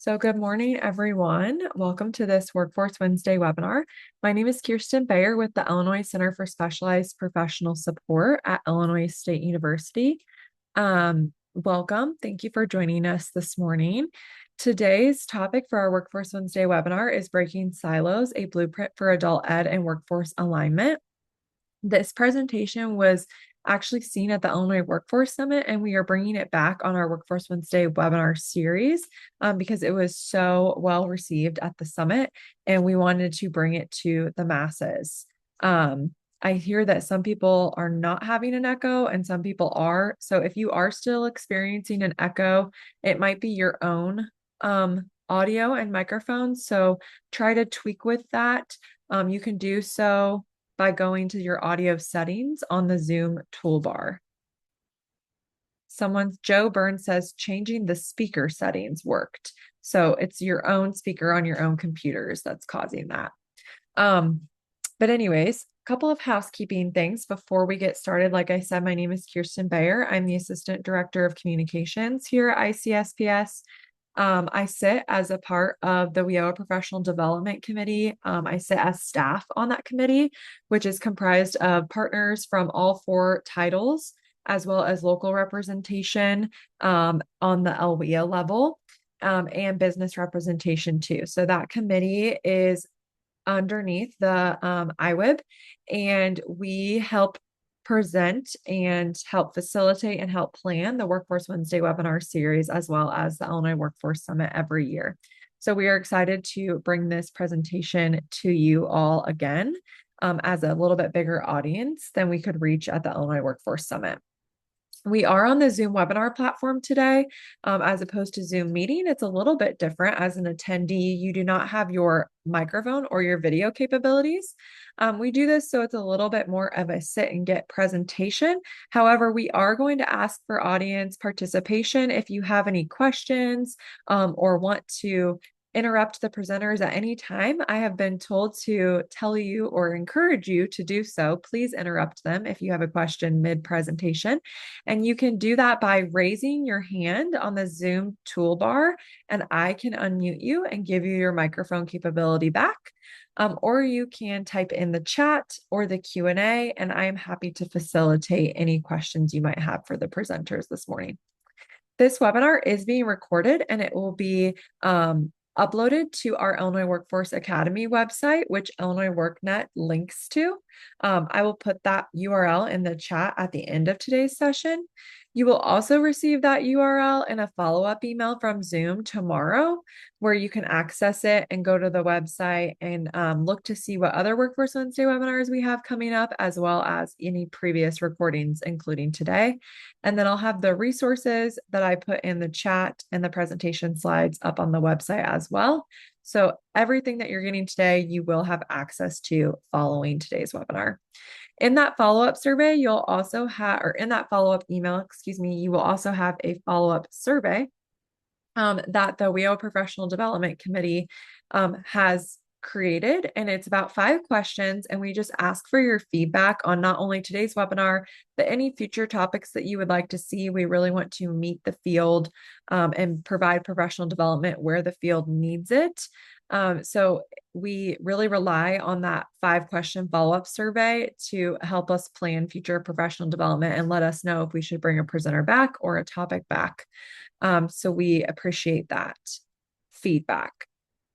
So good morning, everyone. Welcome to this Workforce Wednesday webinar. My name is Kirsten Bayer with the Illinois Center for Specialized Professional Support at Illinois State University. Welcome. Thank you for joining us this morning. Today's topic for our Workforce Wednesday webinar is Breaking Silos, a Blueprint for Adult Ed and Workforce Alignment. This presentation was actually seen at the Illinois Workforce Summit, and we are bringing it back on our Workforce Wednesday webinar series because it was so well received at the summit, and we wanted to bring it to the masses. I hear that some people are not having an echo and some people are. So if you are still experiencing an echo, it might be your own audio and microphone. So try to tweak with that. You can do so by going to your audio settings on the Zoom toolbar. Joe Burns says changing the speaker settings worked. So it's your own speaker on your own computers that's causing that. But anyways, a couple of housekeeping things before we get started. Like I said, my name is Kirsten Bayer. I'm the Assistant Director of Communications here at ICSPS. I sit as a part of the WIOA Professional Development Committee. I sit as staff on that committee, which is comprised of partners from all four titles, as well as local representation on the LWIA level and business representation too. So that committee is underneath the IWIB, and we help present and help facilitate and help plan the Workforce Wednesday webinar series, as well as the Illinois Workforce Summit every year. So we are excited to bring this presentation to you all again as a little bit bigger audience than we could reach at the Illinois Workforce Summit. We are on the Zoom webinar platform today, as opposed to Zoom meeting. It's a little bit different. As an attendee, you do not have your microphone or your video capabilities. We do this so it's a little bit more of a sit and get presentation. However, we are going to ask for audience participation. If you have any questions or want to interrupt the presenters at any time, I have been told to tell you or encourage you to do so. Please interrupt them if you have a question mid-presentation. And you can do that by raising your hand on the Zoom toolbar, and I can unmute you and give you your microphone capability back. Or you can type in the chat or the Q&A, and I am happy to facilitate any questions you might have for the presenters this morning. This webinar is being recorded, and it will be uploaded to our Illinois Workforce Academy website, which Illinois WorkNet links to. I will put that URL in the chat at the end of today's session. You will also receive that URL in a follow-up email from Zoom tomorrow, where you can access it and go to the website and look to see what other Workforce Wednesday webinars we have coming up, as well as any previous recordings, including today. And then I'll have the resources that I put in the chat and the presentation slides up on the website as well. So everything that you're getting today, you will have access to following today's webinar. In that follow-up survey, you'll also have, or in that follow-up email, excuse me, you will also have a follow-up survey that the WIOA Professional Development Committee has created, and it's about 5 questions, and we just ask for your feedback on not only today's webinar, but any future topics that you would like to see. We really want to meet the field and provide professional development where the field needs it. So we really rely on that 5-question follow-up survey to help us plan future professional development and let us know if we should bring a presenter back or a topic back. So we appreciate that feedback.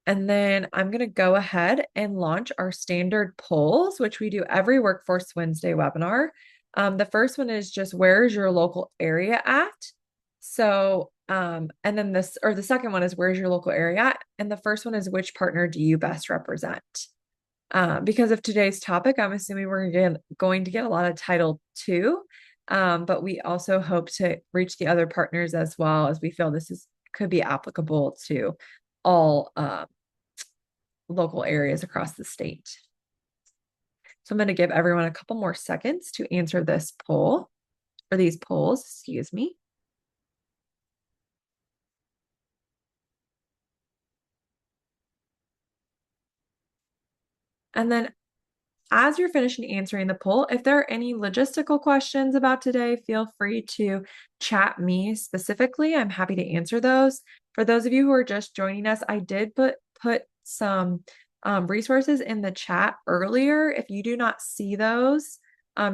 And then I'm going to go ahead and launch our standard polls, which we do every Workforce Wednesday webinar. The first one is just, where is your local area at? So, and then the second one is, where's your local area at? And the first one is, which partner do you best represent? Because of today's topic, I'm assuming we're going to get a lot of Title II, but we also hope to reach the other partners as well, as we feel this could be applicable to all local areas across the state. So I'm going to give everyone a couple more seconds to answer this poll, or these polls, excuse me. And then as you're finishing answering the poll, if there are any logistical questions about today, feel free to chat me specifically. I'm happy to answer those. For those of you who are just joining us, I did put some resources in the chat earlier. If you do not see those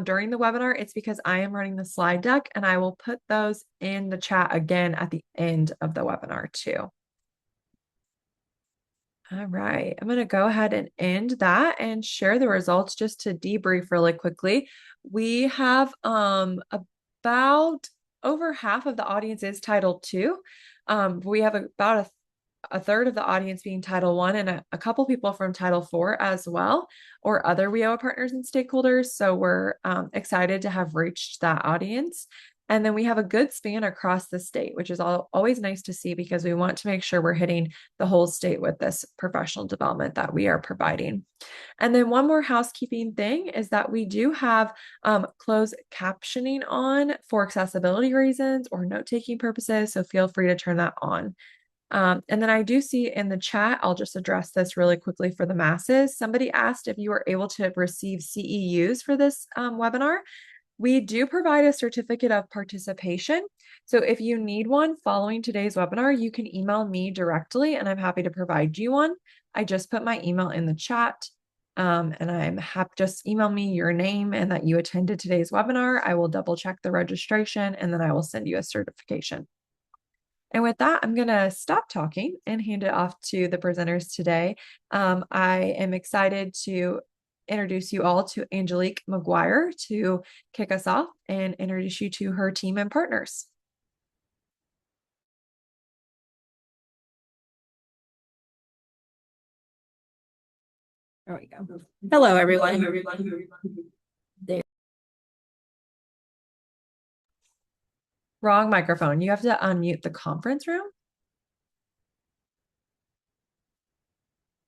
during the webinar, it's because I am running the slide deck, and I will put those in the chat again at the end of the webinar too. All right, I'm going to go ahead and end that and share the results just to debrief really quickly. We have about over half of the audience is Title II. We have about a third of the audience being Title I, and a couple people from Title IV as well, or other WIOA partners and stakeholders. So we're excited to have reached that audience. And then we have a good span across the state, which is always nice to see, because we want to make sure we're hitting the whole state with this professional development that we are providing. And then one more housekeeping thing is that we do have closed captioning on for accessibility reasons or note-taking purposes, so feel free to turn that on. And then I do see in the chat, I'll just address this really quickly for the masses. Somebody asked if you were able to receive CEUs for this webinar. We do provide a certificate of participation. So if you need one following today's webinar, you can email me directly and I'm happy to provide you one. I just put my email in the chat and I'm happy, just email me your name and that you attended today's webinar. I will double check the registration and then I will send you a certification. And with that, I'm going to stop talking and hand it off to the presenters today. I am excited to introduce you all to Angelique McGuire to kick us off and introduce you to her team and partners. There we go. Hello, everyone. There. Wrong microphone. You have to unmute the conference room.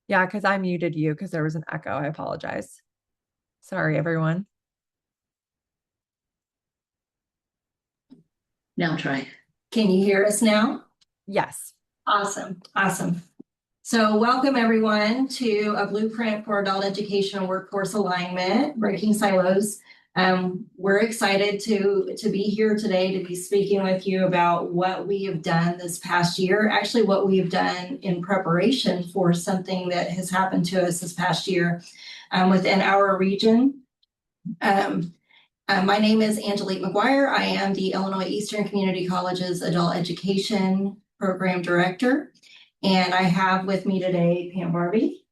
Yeah, because I muted you because there was an echo. I apologize. Sorry, everyone. Now try. Can you hear us now? Yes. Awesome. Awesome. So welcome everyone to a blueprint for adult education and workforce alignment, breaking silos. We're excited to be here today to be speaking with you about what we have done this past year, actually what we have done in preparation for something that has happened to us this past year within our region. My name is Angelique McGuire. I am the Illinois Eastern Community College's Adult Education Program Director. And I have with me today Pam Barbie.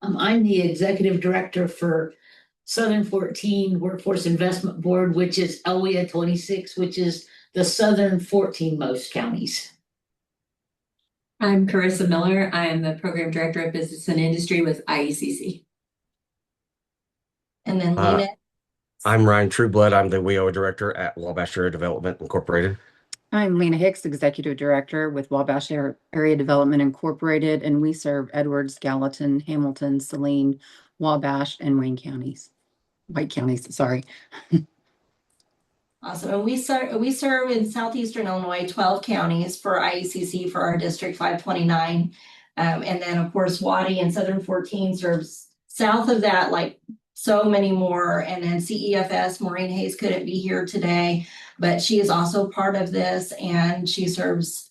I'm the Executive Director for Southern 14 Workforce Investment Board, which is LWIA 26, which is the southern 14 most counties. I'm Carissa Miller. I am the Program Director of Business and Industry with IECC. And then Lena. I'm Ryan Trueblood. I'm the WIOA Director at Wabash Area Development Incorporated. I'm Lena Hicks, Executive Director with Wabash Area Development Incorporated, and we serve Edwards, Gallatin, Hamilton, Saline, Wabash, and Wayne counties. White counties, sorry. Awesome. And we serve in southeastern Illinois, 12 counties for IECC for our District 529. And then, of course, WADI and Southern 14 serves south of that, like so many more. And then CEFS, Maureen Hayes couldn't be here today, but she is also part of this, and she serves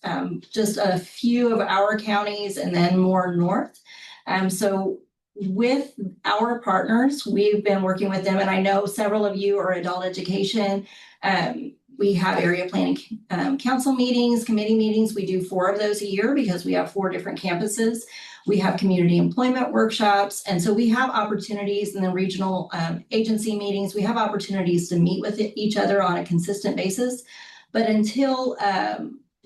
just a few of our counties and then more north. So with our partners, we've been working with them, and I know several of you are adult education. We have area planning council meetings, committee meetings. We do 4 of those a year because we have 4 different campuses. We have community employment workshops. And so we have opportunities in the regional agency meetings. We have opportunities to meet with each other on a consistent basis. But until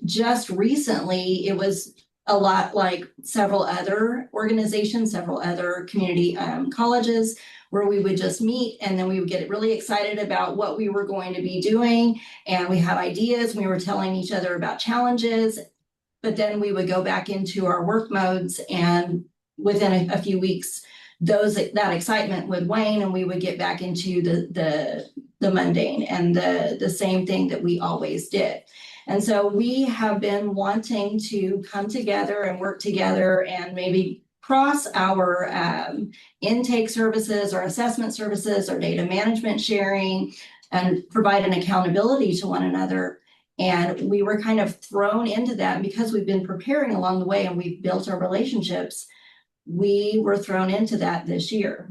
just recently, it was a lot like several other organizations, several other community colleges, where we would just meet and then we would get really excited about what we were going to be doing. And we had ideas, we were telling each other about challenges, but then we would go back into our work modes, and within a few weeks, that excitement would wane and we would get back into the mundane and the same thing that we always did. And so we have been wanting to come together and work together and maybe across our intake services, our assessment services, our data management sharing, and provide an accountability to one another. And we were kind of thrown into that, and because we've been preparing along the way and we've built our relationships, we were thrown into that this year.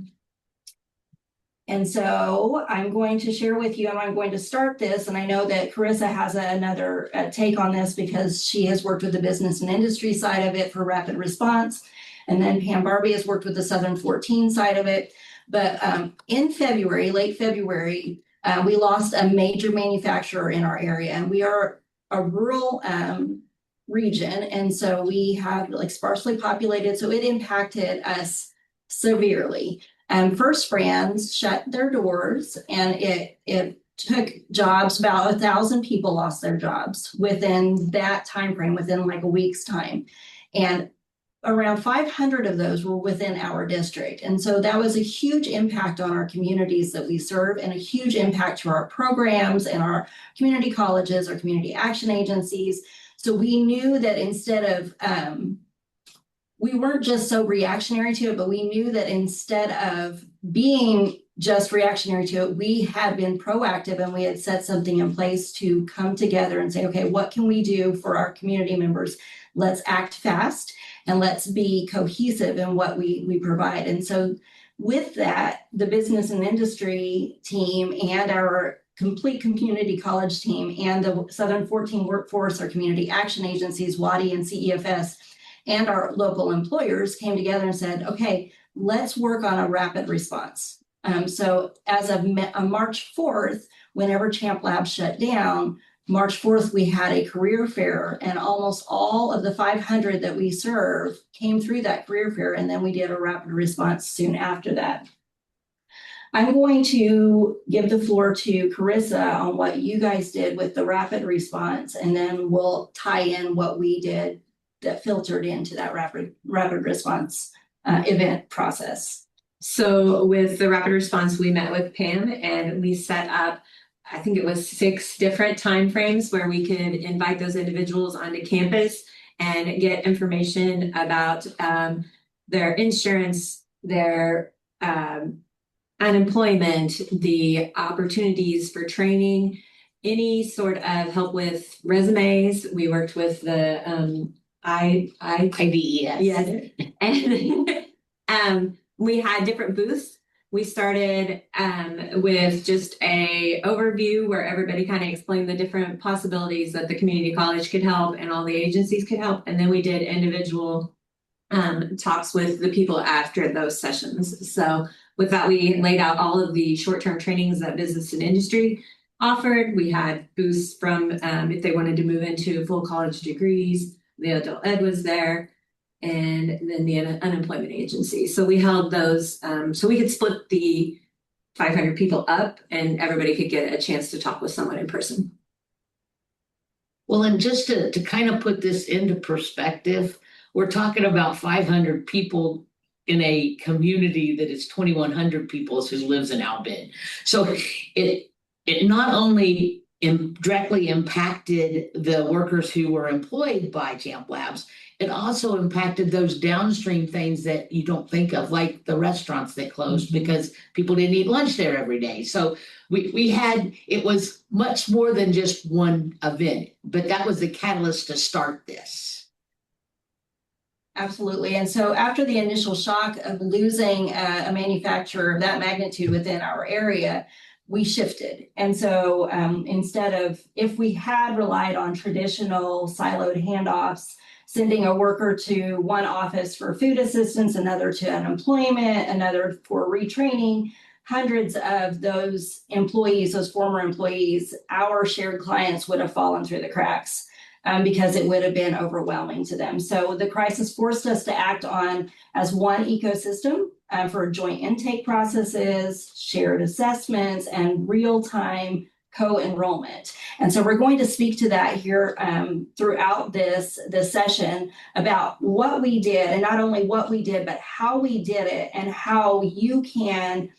And so I'm going to share with you, and I'm going to start this, and I know that Carissa has another take on this because she has worked with the business and industry side of it for rapid response. And then Pam Barbie has worked with the Southern 14 side of it. But in February, late February, we lost a major manufacturer in our area, and we are a rural region. And so we have like sparsely populated, so it impacted us severely. First Brands shut their doors, and it took jobs. About 1,000 people lost their jobs within that time frame, within like a week's time. And around 500 of those were within our district. And so that was a huge impact on our communities that we serve, and a huge impact to our programs and our community colleges, our community action agencies. So we knew that instead of, we weren't just so reactionary to it, but we knew that instead of being just reactionary to it, we had been proactive, and we had set something in place to come together and say, okay, what can we do for our community members? Let's act fast, and let's be cohesive in what we provide. And so with that, the business and industry team and our complete community college team and the Southern 14 workforce, our community action agencies, WADI and CEFS, and our local employers came together and said, okay, let's work on a rapid response. So as of March 4th, whenever Champ Labs shut down, March 4th, we had a career fair, and almost all of the 500 that we serve came through that career fair. And then we did a rapid response soon after that. I'm going to give the floor to Carissa on what you guys did with the rapid response, and then we'll tie in what we did that filtered into that rapid response event process. So with the rapid response, we met with Pam and we set up, I think it was 6 different timeframes where we could invite those individuals onto campus and get information about their insurance, their unemployment, the opportunities for training, any sort of help with resumes. We worked with the IDES. Yes. And we had different booths. We started with just a overview where everybody kind of explained the different possibilities that the community college could help and all the agencies could help. And then we did individual talks with the people after those sessions. So with that, we laid out all of the short-term trainings that business and industry offered. We had booths from if they wanted to move into full college degrees. The adult ed was there, and then the unemployment agency. So we held those so we could split the 500 people up and everybody could get a chance to talk with someone in person. Well, and just to kind of put this into perspective, we're talking about 500 people in a community that is 2,100 people who lives in Albin. So it not only directly impacted the workers who were employed by Champ Labs, it also impacted those downstream things that you don't think of, like the restaurants that closed because people didn't eat lunch there every day. So we had, it was much more than just one event, but that was the catalyst to start this. Absolutely. And so after the initial shock of losing a manufacturer of that magnitude within our area, we shifted. And so instead of, if we had relied on traditional siloed handoffs, sending a worker to one office for food assistance, another to unemployment, another for retraining, hundreds of those employees, those former employees, our shared clients would have fallen through the cracks because it would have been overwhelming to them. So the crisis forced us to act on as one ecosystem for joint intake processes, shared assessments, and real-time co-enrollment. And so we're going to speak to that here throughout this session about what we did, and not only what we did, but how we did it, and how you can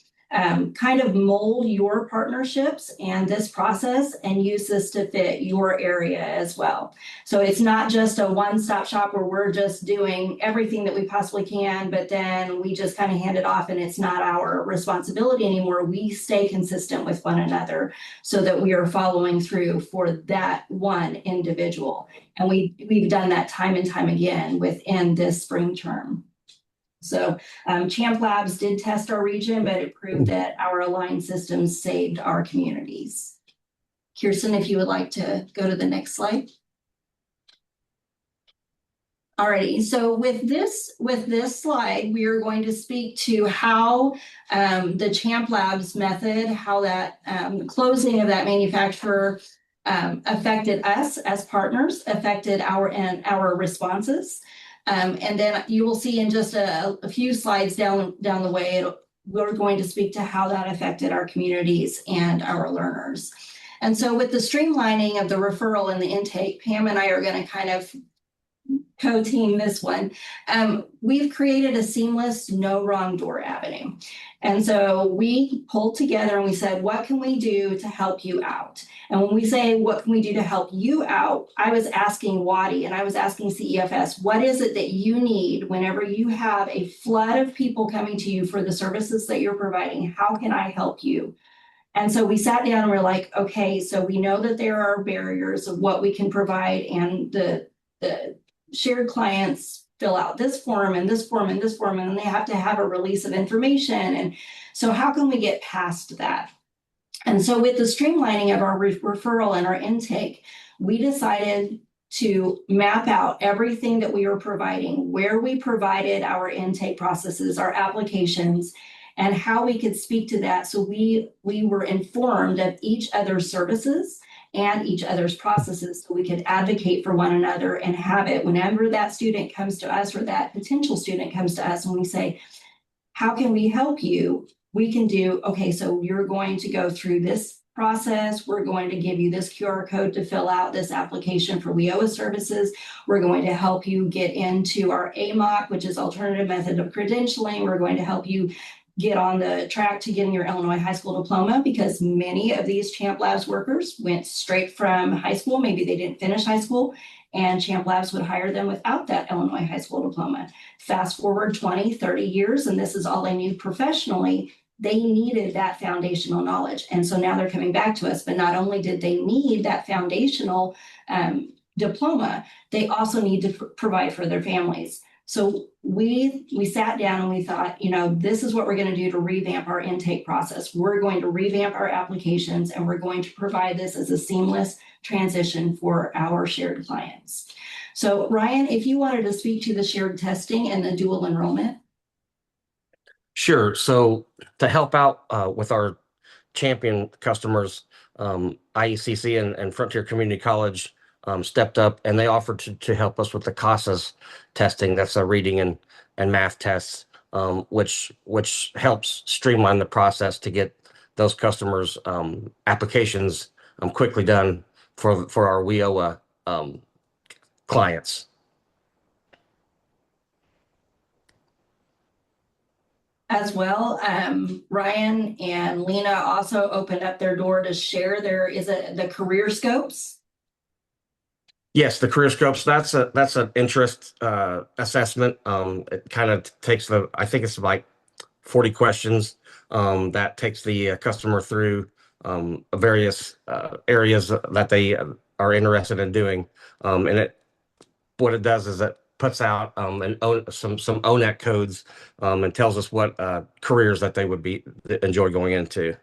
kind of mold your partnerships and this process and use this to fit your area as well. So it's not just a one-stop shop where we're just doing everything that we possibly can, but then we just kind of hand it off and it's not our responsibility anymore. We stay consistent with one another so that we are following through for that one individual. And we've done that time and time again within this spring term. So Champ Labs did test our region, but it proved that our aligned systems saved our communities. Kirsten, if you would like to go to the next slide. Alrighty, so with this slide, we are going to speak to how the Champ Labs method, how that closing of that manufacturer affected us as partners, affected our responses. And then you will see in just a few slides down the way, we're going to speak to how that affected our communities and our learners. And so with the streamlining of the referral and the intake, Pam and I are going to kind of co-team this one. We've created a seamless, no wrong door avenue. And so we pulled together and we said, what can we do to help you out? And when we say, what can we do to help you out? I was asking WADI and I was asking CEFS, what is it that you need whenever you have a flood of people coming to you for the services that you're providing? How can I help you? And so we sat down and we're like, okay, so we know that there are barriers of what we can provide, and the shared clients fill out this form and this form and this form, and then they have to have a release of information. And so how can we get past that? And so with the streamlining of our referral and our intake, we decided to map out everything that we were providing, where we provided our intake processes, our applications, and how we could speak to that. So we were informed of each other's services and each other's processes, so we could advocate for one another and have it whenever that student comes to us or that potential student comes to us and we say, how can we help you? We can do, okay, so you're going to go through this process. We're going to give you this QR code to fill out this application for WIOA services. We're going to help you get into our AMOC, which is alternative method of credentialing. We're going to help you get on the track to getting your Illinois high school diploma, because many of these Champ Labs workers went straight from high school. Maybe they didn't finish high school, and Champ Labs would hire them without that Illinois high school diploma. Fast forward 20, 30 years, and this is all they knew professionally. They needed that foundational knowledge. And so now they're coming back to us, but not only did they need that foundational diploma, they also need to provide for their families. So we sat down and we thought, this is what we're going to do to revamp our intake process. We're going to revamp our applications, and we're going to provide this as a seamless transition for our shared clients. So Ryan, if you wanted to speak to the shared testing and the dual enrollment. Sure. So to help out with our champion customers, IECC and Frontier Community College stepped up, and they offered to help us with the CASAS testing. That's a reading and math tests, which helps streamline the process to get those customers' applications quickly done for our WIOA clients. As well, Ryan and Lena also opened up their door to share the career scopes. Yes, the career scopes. That's an interest assessment. It kind of takes I think it's like 40 questions that takes the customer through various areas that they are interested in doing. And what it does is it puts out some ONET codes and tells us what careers that they would enjoy going into.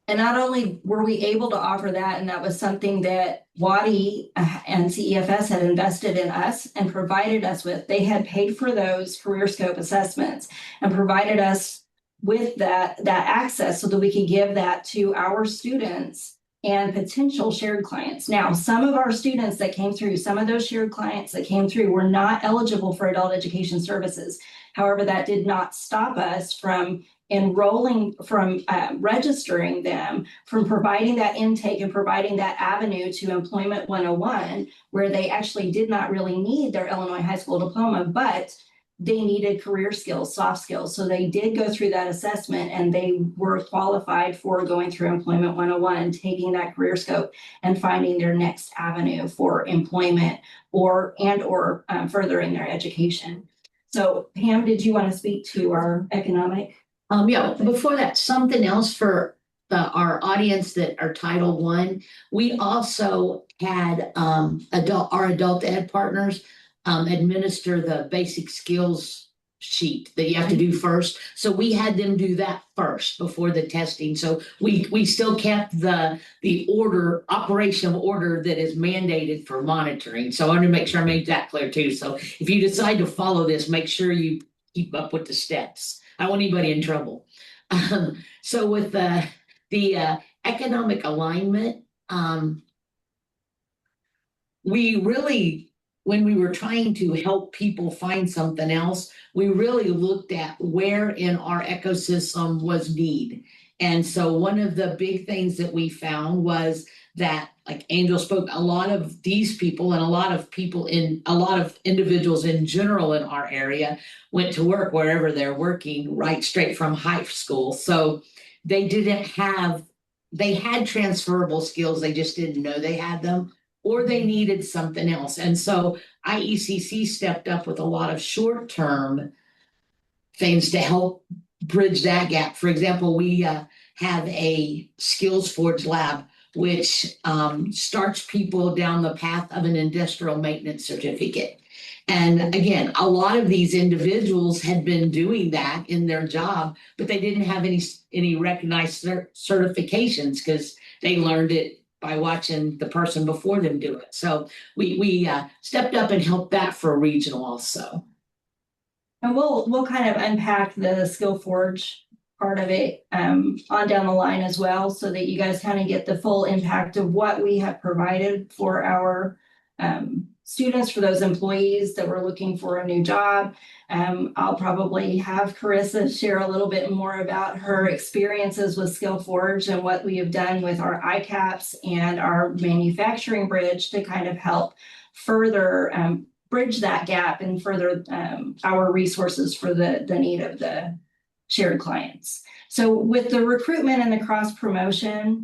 And not only were we able to offer that, and that was something that WADI and CEFS had invested in us and provided us with. They had paid for those career scope assessments and provided us with that access so that we could give that to our students and potential shared clients. Now, some of our students that came through, some of those shared clients that came through were not eligible for adult education services. However, that did not stop us from enrolling, from registering them, from providing that intake and providing that avenue to Employment 101, where they actually did not really need their Illinois high school diploma, but they needed career skills, soft skills. So they did go through that assessment and they were qualified for going through Employment 101, taking that career scope and finding their next avenue for employment or furthering their education. So Pam, did you want to speak to our economic? Yeah, before that, something else for our audience that are Title I. We also had our adult ed partners administer the basic skills sheet that you have to do first. So we had them do that first before the testing. So we still kept the operational order that is mandated for monitoring. So I want to make sure I made that clear too. So if you decide to follow this, make sure you keep up with the steps. I don't want anybody in trouble. So with the economic alignment, we really, when we were trying to help people find something else, we really looked at where in our ecosystem was need. And so one of the big things that we found was that, like Angel spoke, a lot of these people and a lot of individuals in general in our area went to work wherever they're working right straight from high school. So they had transferable skills, they just didn't know they had them, or they needed something else. And so IECC stepped up with a lot of short-term things to help bridge that gap. For example, we have a Skills Forge lab, which starts people down the path of an industrial maintenance certificate. And again, a lot of these individuals had been doing that in their job, but they didn't have any recognized certifications because they learned it by watching the person before them do it. So we stepped up and helped that for regional also. And we'll kind of unpack the Skill Forge part of it on down the line as well, so that you guys kind of get the full impact of what we have provided for our students, for those employees that were looking for a new job. I'll probably have Carissa share a little bit more about her experiences with Skill Forge and what we have done with our ICAPS and our manufacturing bridge to kind of help further bridge that gap and further our resources for the need of the shared clients. So with the recruitment and the cross promotion,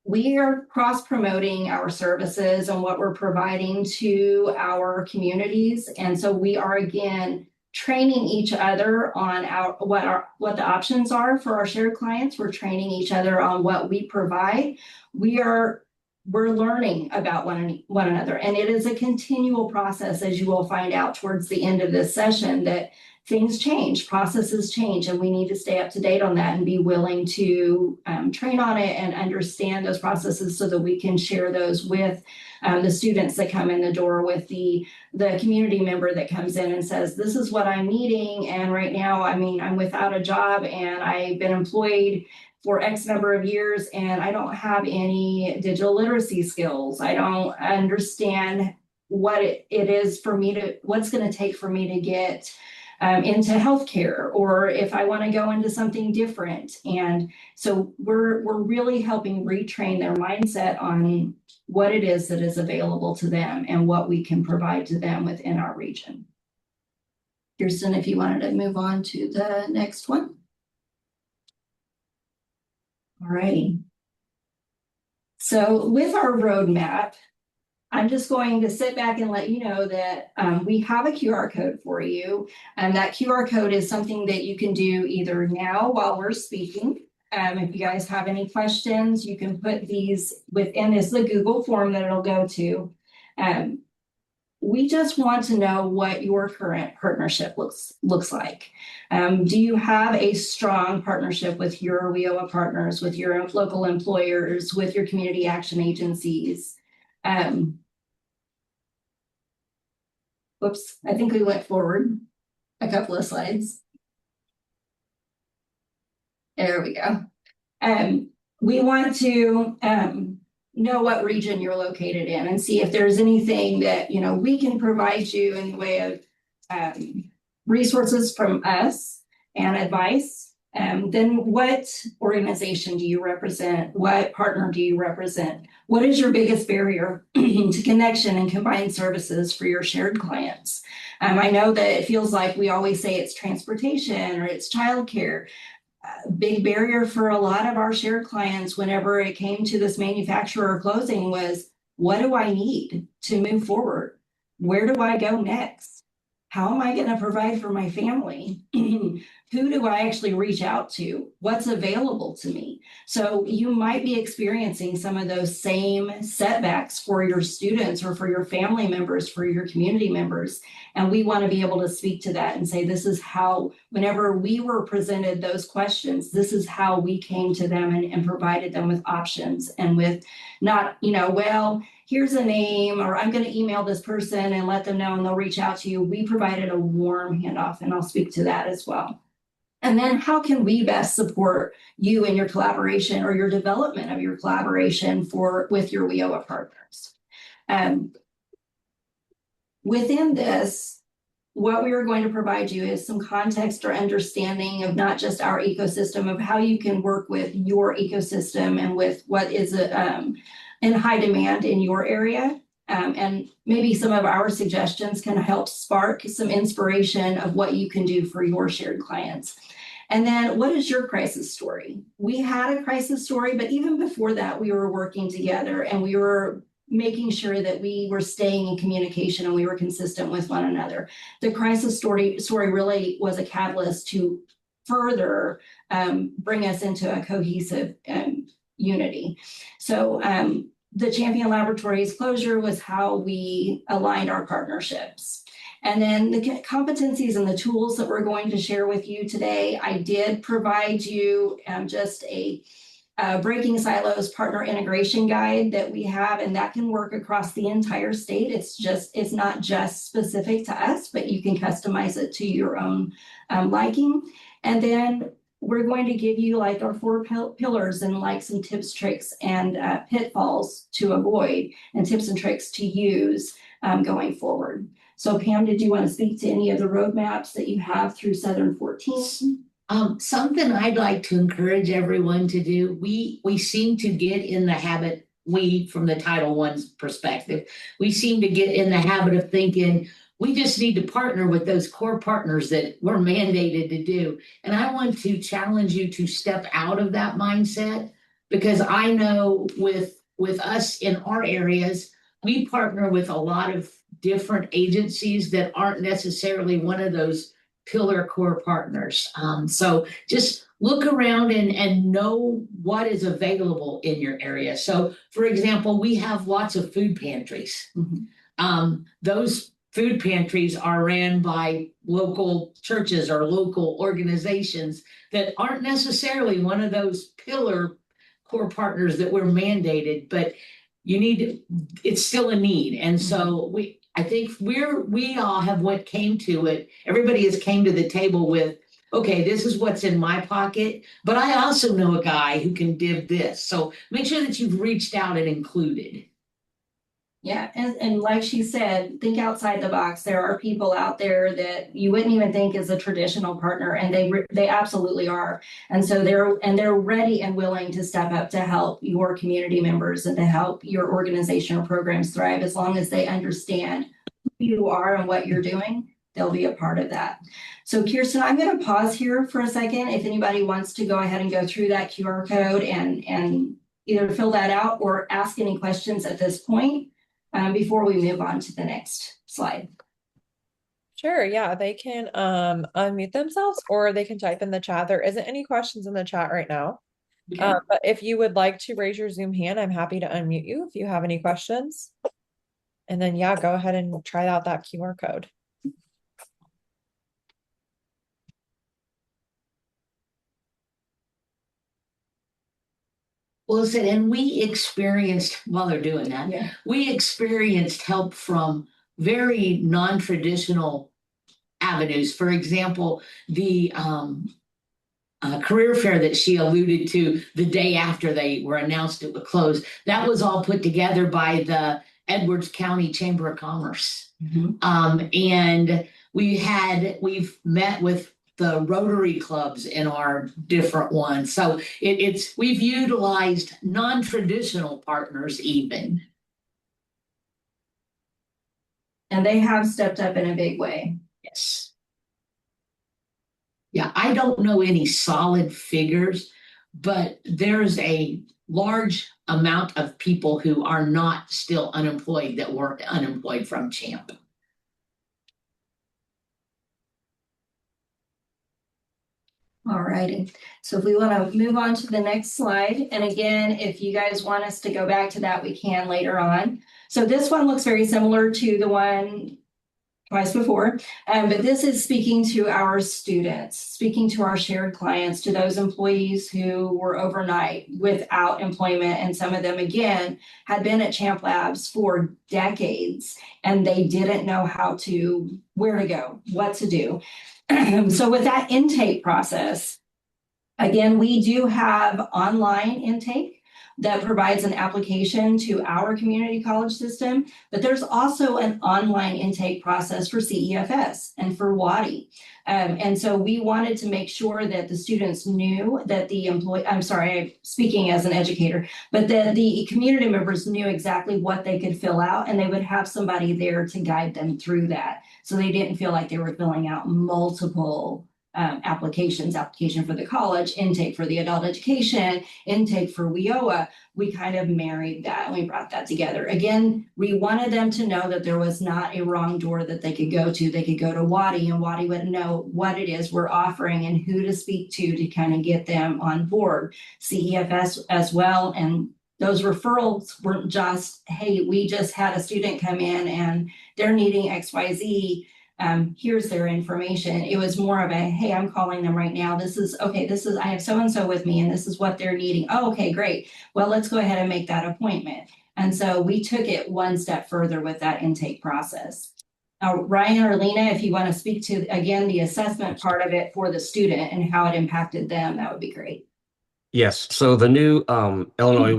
we are cross-promoting our services and what we're providing to our communities. And so we are, again, training each other on what the options are for our shared clients. We're training each other on what we provide. We're learning about one another. And it is a continual process, as you will find out towards the end of this session, that things change, processes change, and we need to stay up to date on that and be willing to train on it and understand those processes so that we can share those with the students that come in the door, with the community member that comes in and says, this is what I'm needing. And right now, I mean, I'm without a job and I've been employed for X number of years and I don't have any digital literacy skills. I don't understand what it is for me to, what's going to take for me to get into healthcare, or if I want to go into something different. And so we're really helping retrain their mindset on what it is that is available to them and what we can provide to them within our region. Kirsten, if you wanted to move on to the next one. All righty. So with our roadmap, I'm just going to sit back and let you know that we have a QR code for you. And that QR code is something that you can do either now while we're speaking. If you guys have any questions, you can put these within this, the Google form that it'll go to. We just want to know what your current partnership looks like. Do you have a strong partnership with your WIOA partners, with your local employers, with your community action agencies? Whoops, I think we went forward a couple of slides. There we go. We want to know what region you're located in and see if there's anything that, you know, we can provide you in the way of resources from us and advice Then what organization do you represent? What partner do you represent? What is your biggest barrier to connection and combined services for your shared clients? I know that it feels like we always say it's transportation or it's childcare. Big barrier for a lot of our shared clients whenever it came to this manufacturer closing was, what do I need to move forward? Where do I go next? How am I going to provide for my family? Who do I actually reach out to? What's available to me? So you might be experiencing some of those same setbacks for your students or for your family members, for your community members. And we want to be able to speak to that and say, this is how, whenever we were presented those questions, this is how we came to them and provided them with options and with not, well, here's a name, or I'm going to email this person and let them know and they'll reach out to you. We provided a warm handoff, and I'll speak to that as well. And then how can we best support you in your collaboration or your development of your collaboration with your WIOA partners? Within this, what we are going to provide you is some context or understanding of not just our ecosystem, of how you can work with your ecosystem and with what is in high demand in your area. And maybe some of our suggestions can help spark some inspiration of what you can do for your shared clients. And then what is your crisis story? We had a crisis story, but even before that, we were working together and we were making sure that we were staying in communication and we were consistent with one another. The crisis story really was a catalyst to further bring us into a cohesive unity. So the Champion Laboratories closure was how we aligned our partnerships. And then the competencies and the tools that we're going to share with you today, I did provide you just a Breaking Silos partner integration guide that we have, and that can work across the entire state. It's not just specific to us, but you can customize it to your own liking. And then we're going to give you like our 4 pillars and like some tips, tricks, and pitfalls to avoid and tips and tricks to use going forward. So Pam, did you want to speak to any of the roadmaps that you have through Southern 14? Something I'd like to encourage everyone to do, we seem to get in the habit, from the Title I's perspective, we seem to get in the habit of thinking, we just need to partner with those core partners that we're mandated to do. And I want to challenge you to step out of that mindset, because I know with us in our areas, we partner with a lot of different agencies that aren't necessarily one of those pillar core partners. So just look around and know what is available in your area. So for example, we have lots of food pantries. Mm-hmm. Those food pantries are ran by local churches or local organizations that aren't necessarily one of those pillar core partners that we're mandated, but it's still a need. And so I think we all have everybody has came to the table with, okay, this is what's in my pocket, but I also know a guy who can give this. So make sure that you've reached out and included. Yeah, and like she said, think outside the box. There are people out there that you wouldn't even think is a traditional partner, and they absolutely are. And so they're ready and willing to step up to help your community members and to help your organization or programs thrive. As long as they understand who you are and what you're doing, they'll be a part of that. So Kirsten, I'm going to pause here for a second. If anybody wants to go ahead and go through that QR code and either fill that out or ask any questions at this point. Before we move on to the next slide. Sure, yeah, they can unmute themselves or they can type in the chat. There isn't any questions in the chat right now. Okay. But if you would like to raise your Zoom hand, I'm happy to unmute you if you have any questions. And then, yeah, go ahead and try out that QR code. Well, listen, and we experienced, while they're doing that, we experienced help from very non-traditional avenues. For example, the career fair that she alluded to the day after they were announced it would close, that was all put together by the Edwards County Chamber of Commerce. Mm-hmm. And we've met with the Rotary clubs in our different ones. So we've utilized non-traditional partners even. And they have stepped up in a big way. Yes. Yeah, I don't know any solid figures, but there's a large amount of people who are not still unemployed that were unemployed from CHAMP. All righty. So if we want to move on to the next slide, and again, if you guys want us to go back to that, we can later on. So this one looks very similar to the one twice before, but this is speaking to our students, speaking to our shared clients, to those employees who were overnight without employment. And some of them, again, had been at Champ Labs for decades, and they didn't know where to go, what to do. So with that intake process, again, we do have online intake that provides an application to our community college system, but there's also an online intake process for CEFS and for WADI. And so we wanted to make sure that the students knew that I'm speaking as an educator, but that the community members knew exactly what they could fill out, and they would have somebody there to guide them through that. So they didn't feel like they were filling out multiple application for the college, intake for the adult education, intake for WIOA. We kind of married that and we brought that together. Again, we wanted them to know that there was not a wrong door that they could go to. They could go to WADI, and WADI would know what it is we're offering and who to speak to kind of get them on board. CEFS as well. And those referrals weren't just, hey, we just had a student come in and they're needing XYZ. Here's their information. It was more of a, hey, I'm calling them right now. I have so-and-so with me and this is what they're needing. Oh, okay, great. Well, let's go ahead and make that appointment. And so we took it one step further with that intake process. Now, Ryan or Lena, if you want to speak to, again, the assessment part of it for the student and how it impacted them, that would be great. Yes. So the new Illinois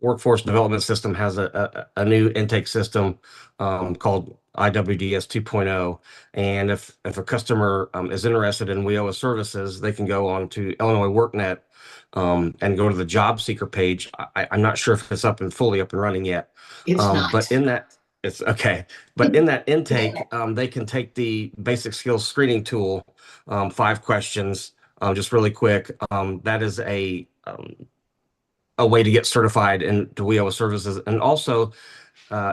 Workforce Development System has a new intake system called IWDS 2.0. And if a customer is interested in WIOA services, they can go on to Illinois WorkNet and go to the job seeker page. I'm not sure if it's fully up and running yet. It's not. But in that, it's okay. But in that intake, they can take the basic skills screening tool, 5 questions, just really quick. That is a way to get certified into WIOA services. And also,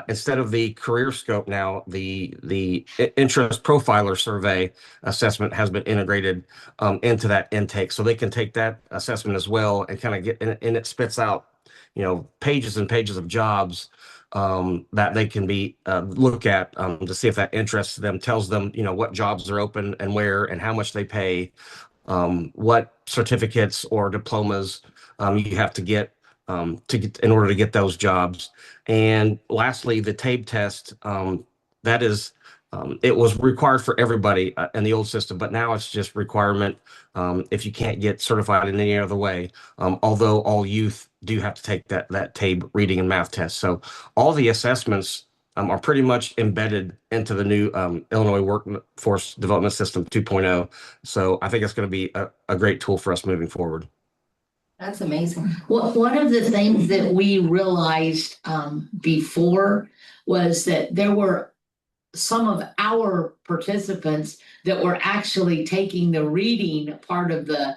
instead of the career scope now, the interest profiler survey assessment has been integrated into that intake. So they can take that assessment as well and kind of get, and it spits out, pages and pages of jobs that they can look at to see if that interests them, tells them, what jobs are open and where and how much they pay, what certificates or diplomas you have to get in order to get those jobs. And lastly, the TABE test, that is, it was required for everybody in the old system, but now it's just requirement if you can't get certified in any other way, although all youth do have to take that TABE reading and math test. So all the assessments are pretty much embedded into the new Illinois Workforce Development System 2.0. So I think it's going to be a great tool for us moving forward. That's amazing. Well, one of the things that we realized before was that there were some of our participants that were actually taking the reading part of the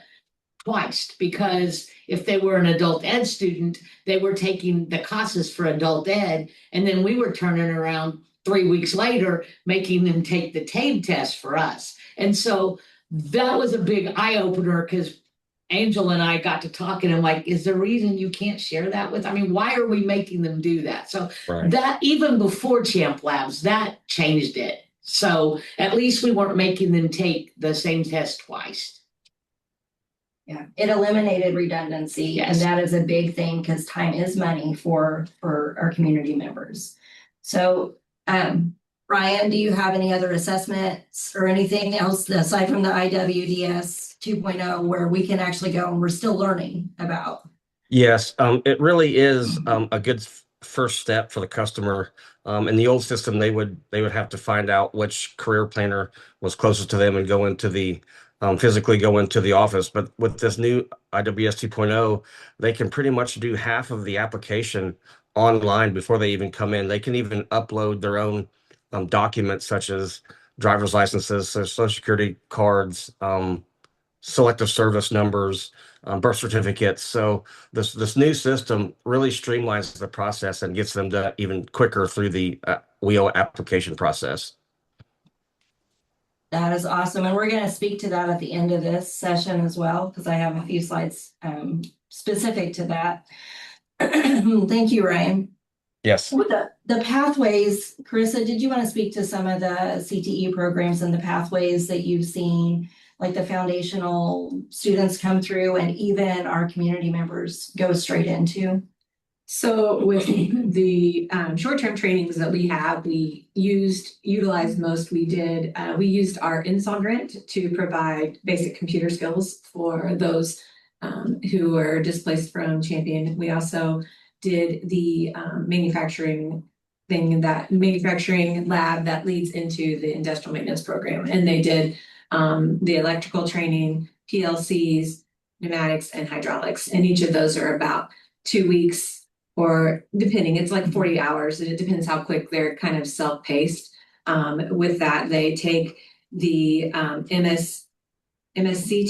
twice, because if they were an adult ed student, they were taking the classes for adult ed, and then we were turning around 3 weeks later making them take the TABE test for us. And so that was a big eye-opener, because Angel and I got to talking and like, is there a reason you can't share that with? I mean, why are we making them do that? So that even before Champ Labs, that changed it. So at least we weren't making them take the same test twice. Yeah, it eliminated redundancy. Yes. And that is a big thing, because time is money for our community members. So Ryan, do you have any other assessments or anything else aside from the IWDS 2.0 where we can actually go and we're still learning about? Yes, it really is a good first step for the customer. In the old system, they would have to find out which career planner was closest to them and go into the physically go into the office. But with this new IWS 2.0, they can pretty much do half of the application online before they even come in. They can even upload their own documents such as driver's licenses, so social security cards, selective service numbers, birth certificates. So this new system really streamlines the process and gets them to even quicker through the WIOA application process. That is awesome. And we're going to speak to that at the end of this session as well, because I have a few slides specific to that. Thank you, Ryan. Yes. With the pathways, Carissa, did you want to speak to some of the CTE programs and the pathways that you've seen, like the foundational students come through and even our community members go straight into? So with the short-term trainings that we have, we utilized most. We used our install grant to provide basic computer skills for those who were displaced from Champion. We also did the manufacturing lab that leads into the industrial maintenance program. And they did the electrical training, PLCs, pneumatics, and hydraulics. And each of those are about 2 weeks, or depending, it's like 40 hours, and it depends how quick they're kind of self-paced. With that, they take the MSC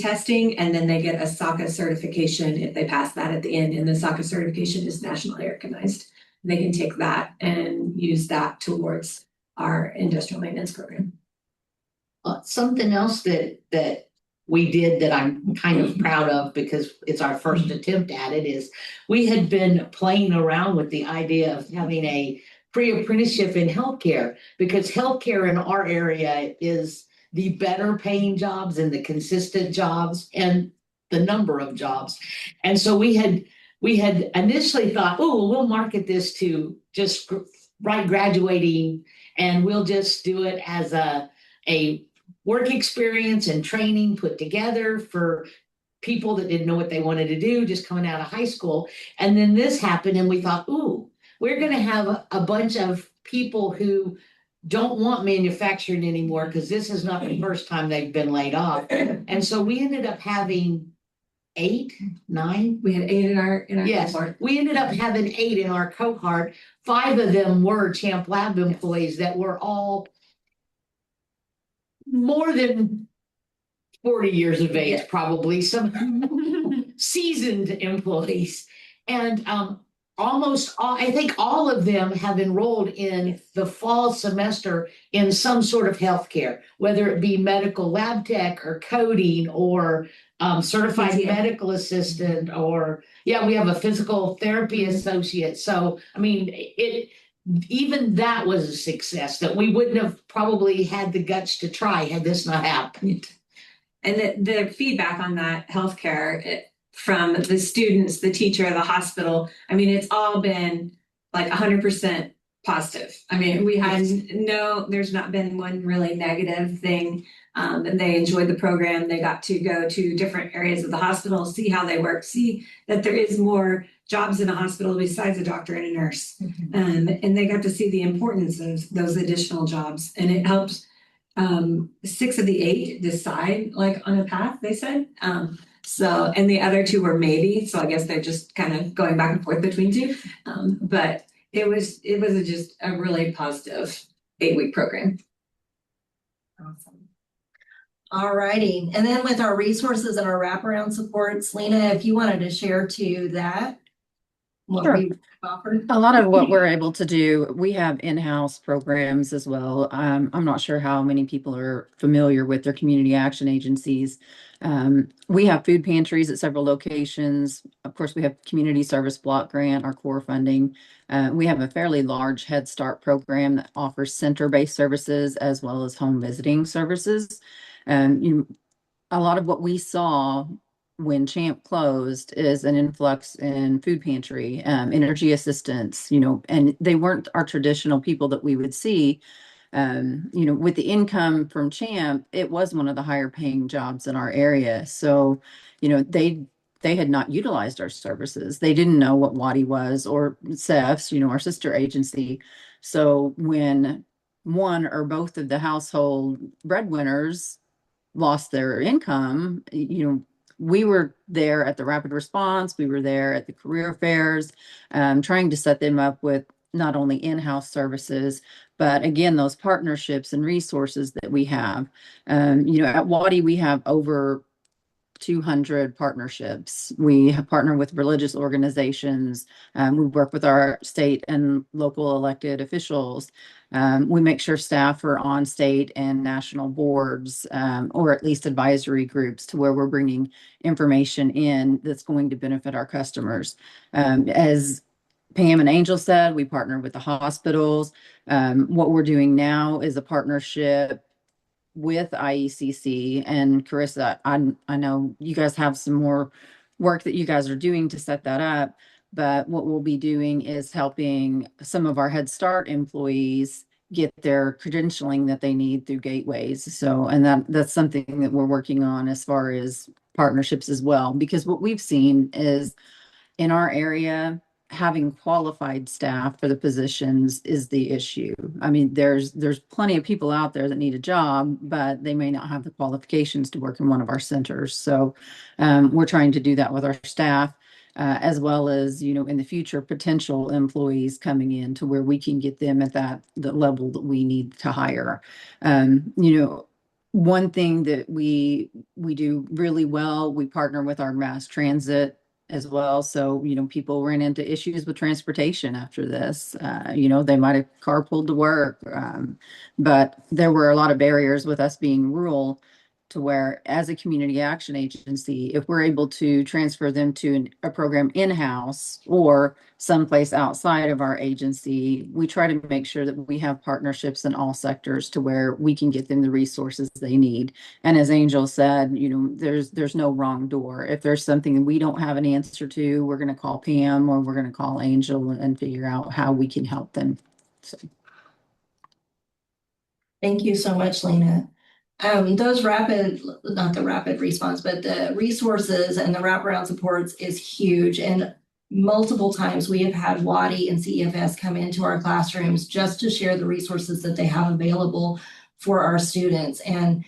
testing, and then they get a SOCA certification if they pass that at the end. And the SOCA certification is nationally recognized. They can take that and use that towards our industrial maintenance program. Something else that we did that I'm kind of proud of, because it's our first attempt at it, is we had been playing around with the idea of having a pre-apprenticeship in healthcare, because healthcare in our area is the better paying jobs and the consistent jobs and the number of jobs. And so we had initially thought, oh, we'll market this to just graduating, and we'll just do it as a work experience and training put together for people that didn't know what they wanted to do, just coming out of high school. And then this happened, and we thought, ooh, we're going to have a bunch of people who don't want manufacturing anymore, because this is not the first time they've been laid off. And so we ended up having 8, 9. We had 8 in our Yes, cohort. we ended up having 8 in our cohort. 5 of them were Champ Lab employees that were all more than 40 years of age, probably some seasoned employees. And almost all, I think all of them have enrolled in the fall semester in some sort of healthcare, whether it be medical lab tech or coding or certified medical assistant, or we have a physical therapy associate. So, I mean, even that was a success that we wouldn't have probably had the guts to try had this not happened. And the feedback on that healthcare from the students, the teacher, the hospital, I mean, it's all been like 100% positive. I mean, we had there's not been one really negative thing. And they enjoyed the program. They got to go to different areas of the hospital, see how they work, see that there is more jobs in a hospital besides a doctor and a nurse. And they got to see the importance of those additional jobs. And it helps 6 of the 8 decide like on a path, they said. So, and the other 2 were maybe, so I guess they're just kind of going back and forth between 2. But it was just a really positive 8-week program. Awesome. All righty. And then with our resources and our wraparound supports, Lena, if you wanted to share to that, what Sure. we offered. A lot of what we're able to do, we have in-house programs as well. I'm not sure how many people are familiar with their community action agencies. We have food pantries at several locations. Of course, we have community service block grant, our core funding. We have a fairly large Head Start program that offers center-based services as well as home visiting services. A lot of what we saw when Champ closed is an influx in food pantry, energy assistance, and they weren't our traditional people that we would see. With the income from Champ, it was one of the higher paying jobs in our area. So, they had not utilized our services. They didn't know what WADI was, or CEFS, our sister agency. So when one or both of the household breadwinners lost their income, we were there at the rapid response, we were there at the career fairs, trying to set them up with not only in-house services, but again, those partnerships and resources that we have. At WADI, we have over 200 partnerships. We have partnered with religious organizations. We work with our state and local elected officials. We make sure staff are on state and national boards, or at least advisory groups, to where we're bringing information in that's going to benefit our customers. As Pam and Angel said, we partner with the hospitals. What we're doing now is a partnership with IECC and Carissa. I know you guys have some more work that you guys are doing to set that up, but what we'll be doing is helping some of our Head Start employees get their credentialing that they need through gateways. So, and that's something that we're working on as far as partnerships as well, because what we've seen is in our area, having qualified staff for the positions is the issue. I mean, there's plenty of people out there that need a job, but they may not have the qualifications to work in one of our centers. So we're trying to do that with our staff, as well as, in the future, potential employees coming in to where we can get them at the level that we need to hire. One thing that we do really well, we partner with our mass transit as well. So, people ran into issues with transportation after this. They might have carpooled to work, but there were a lot of barriers with us being rural, to where, as a community action agency, if we're able to transfer them to a program in-house or someplace outside of our agency, we try to make sure that we have partnerships in all sectors to where we can get them the resources they need. And as Angel said, there's no wrong door. If there's something that we don't have an answer to, we're going to call Pam or we're going to call Angel and figure out how we can help them. So. Thank you so much, Lena. Those not the rapid response, but the resources and the wraparound supports is huge. And multiple times we have had WADI and CEFS come into our classrooms just to share the resources that they have available for our students. And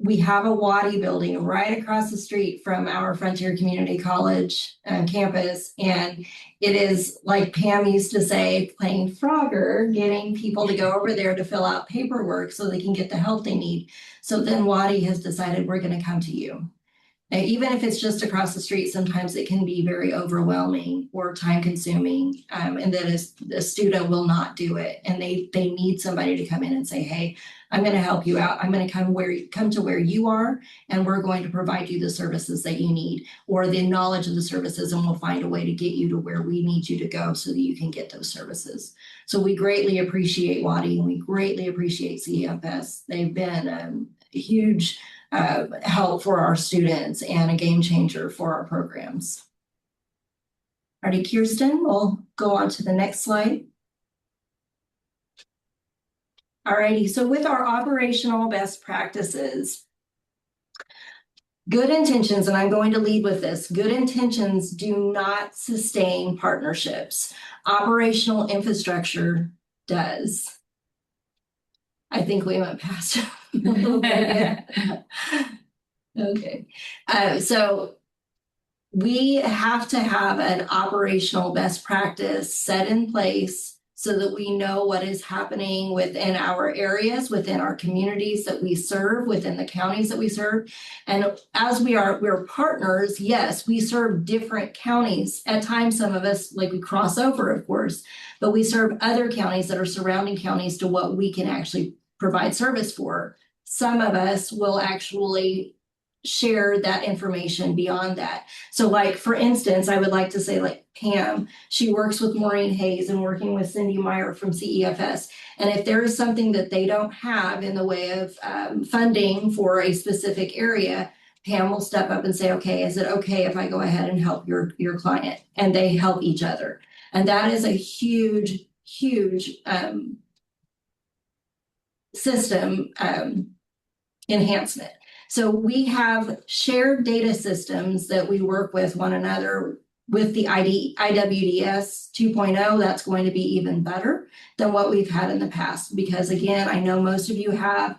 we have a WADI building right across the street from our Frontier Community College campus. And it is, like Pam used to say, playing Frogger, getting people to go over there to fill out paperwork so they can get the help they need. So then WADI has decided, we're going to come to you. Now, even if it's just across the street, sometimes it can be very overwhelming or time consuming, and that a student will not do it. And they need somebody to come in and say, hey, I'm going to help you out. I'm going to come to where you are, and we're going to provide you the services that you need, or the knowledge of the services, and we'll find a way to get you to where we need you to go so that you can get those services. So we greatly appreciate WADI, and we greatly appreciate CEFS. They've been a huge help for our students and a game changer for our programs. Alrighty, Kirsten, we'll go on to the next slide. Alrighty, so with our operational best practices, good intentions, and I'm going to lead with this, good intentions do not sustain partnerships. Operational infrastructure does. I think we went past a little bit. Okay. So we have to have an operational best practice set in place so that we know what is happening within our areas, within our communities that we serve, within the counties that we serve. And as we're partners, yes, we serve different counties. At times, some of us, like, we cross over, of course, but we serve other counties that are surrounding counties to what we can actually provide service for. Some of us will actually share that information beyond that. So, like, for instance, I would like to say, like, Pam, she works with Maureen Hayes and working with Cindy Meyer from CEFS. And if there is something that they don't have in the way of funding for a specific area, Pam will step up and say, okay, is it okay if I go ahead and help your client? And they help each other. And that is a huge system enhancement. So we have shared data systems that we work with one another. With the IWDS 2.0, that's going to be even better than what we've had in the past. Because again, I know most of you have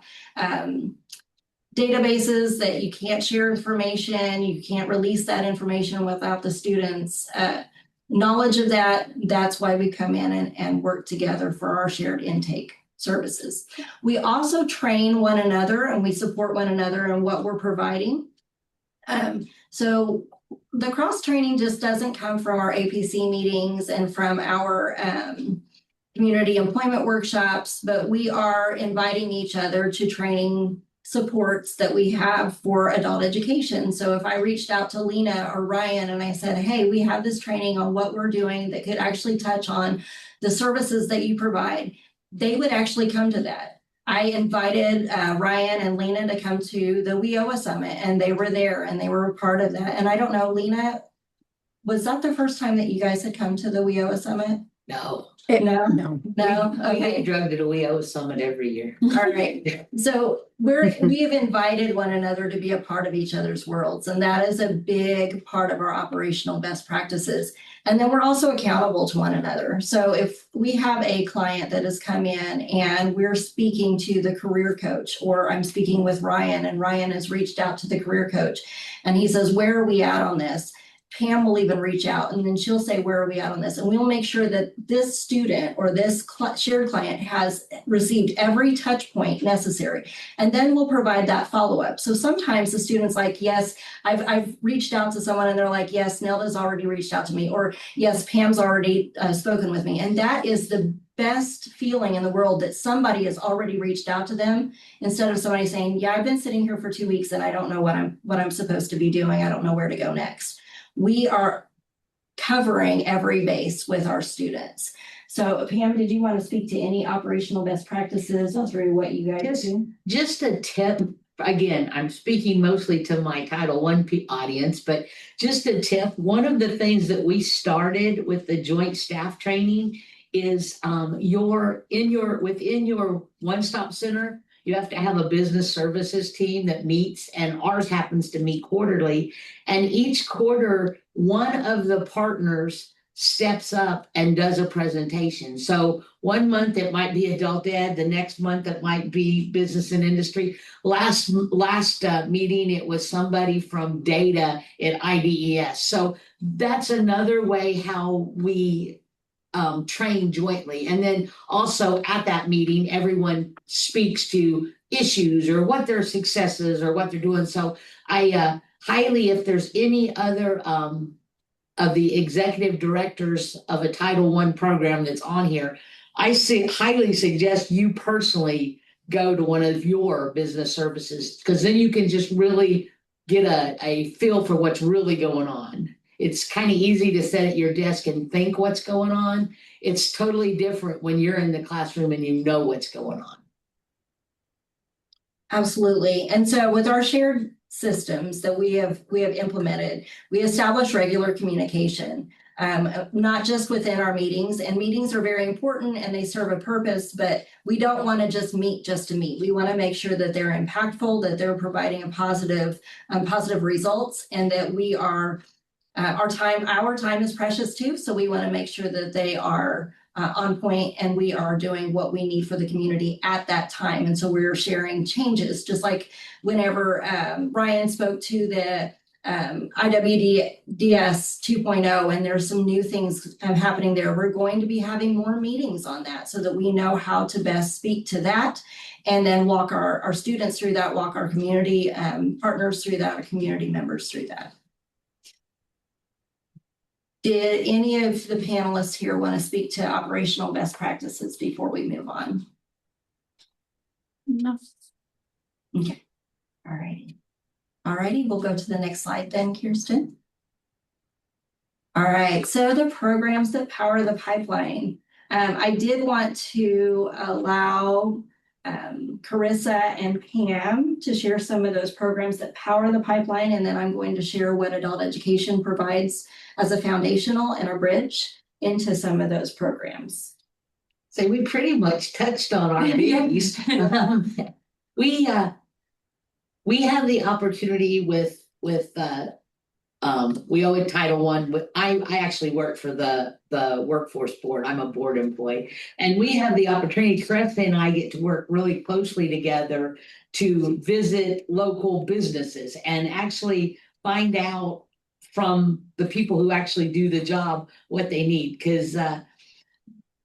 databases that you can't share information, you can't release that information without the students' knowledge of that. That's why we come in and work together for our shared intake services. We also train one another and we support one another in what we're providing. So the cross training just doesn't come from our APC meetings and from our community employment workshops, but we are inviting each other to training supports that we have for adult education. So if I reached out to Lena or Ryan and I said, hey, we have this training on what we're doing that could actually touch on the services that you provide, they would actually come to that. I invited Ryan and Lena to come to the WIOA Summit, and they were there and they were a part of that. And I don't know, Lena, was that the first time that you guys had come to the WIOA Summit? No. No. Okay. Okay. We drug to the WIOA Summit every year. All right. So we've invited one another to be a part of each other's worlds, and that is a big part of our operational best practices. And then we're also accountable to one another. So if we have a client that has come in and we're speaking to the career coach, or I'm speaking with Ryan and Ryan has reached out to the career coach and he says, where are we at on this? Pam will even reach out and then she'll say, where are we at on this? And we'll make sure that this student or this shared client has received every touch point necessary. And then we'll provide that follow-up. So sometimes the student's like, yes, I've reached out to someone and they're like, yes, Nelda's already reached out to me, or yes, Pam's already spoken with me. And that is the best feeling in the world, that somebody has already reached out to them, instead of somebody saying, yeah, I've been sitting here for 2 weeks and I don't know what I'm supposed to be doing. I don't know where to go next. We are covering every base with our students. So Pam, did you want to speak to any operational best practices through what you guys do? Just a tip. Again, I'm speaking mostly to my Title I audience, but just a tip. One of the things that we started with the joint staff training is within your one-stop center, you have to have a business services team that meets, and ours happens to meet quarterly. And each quarter, one of the partners steps up and does a presentation. So 1 month it might be adult ed, the next month it might be business and industry. Last meeting, it was somebody from data at IDES. So that's another way how we train jointly. And then also at that meeting, everyone speaks to issues or what their successes or what they're doing. So I highly, if there's any other of the executive directors of a Title I program that's on here, I highly suggest you personally go to one of your business services, because then you can just really get a feel for what's really going on. It's kind of easy to sit at your desk and think what's going on. It's totally different when you're in the classroom and you know what's going on. Absolutely. And so with our shared systems that we have implemented, we establish regular communication, not just within our meetings. And meetings are very important and they serve a purpose, but we don't want to just meet just to meet. We want to make sure that they're impactful, that they're providing a positive results, and that we are our time is precious too. So we want to make sure that they are on point and we are doing what we need for the community at that time. And so we're sharing changes, just like whenever Ryan spoke to the IWDS 2.0, and there's some new things happening there. We're going to be having more meetings on that so that we know how to best speak to that, and then walk our students through that, walk our community partners through that, our community members through that. Did any of the panelists here want to speak to operational best practices before we move on? No. Okay. All righty. All righty. We'll go to the next slide then, Kirsten. All right. So the programs that power the pipeline. I did want to allow Carissa and Pam to share some of those programs that power the pipeline, and then I'm going to share what adult education provides as a foundational and a bridge into some of those programs. So we pretty much touched on our babies. We have the opportunity with WIOA Title I actually work for the workforce board. I'm a board employee. And we have the opportunity, Chris and I get to work really closely together to visit local businesses and actually find out from the people who actually do the job what they need. Because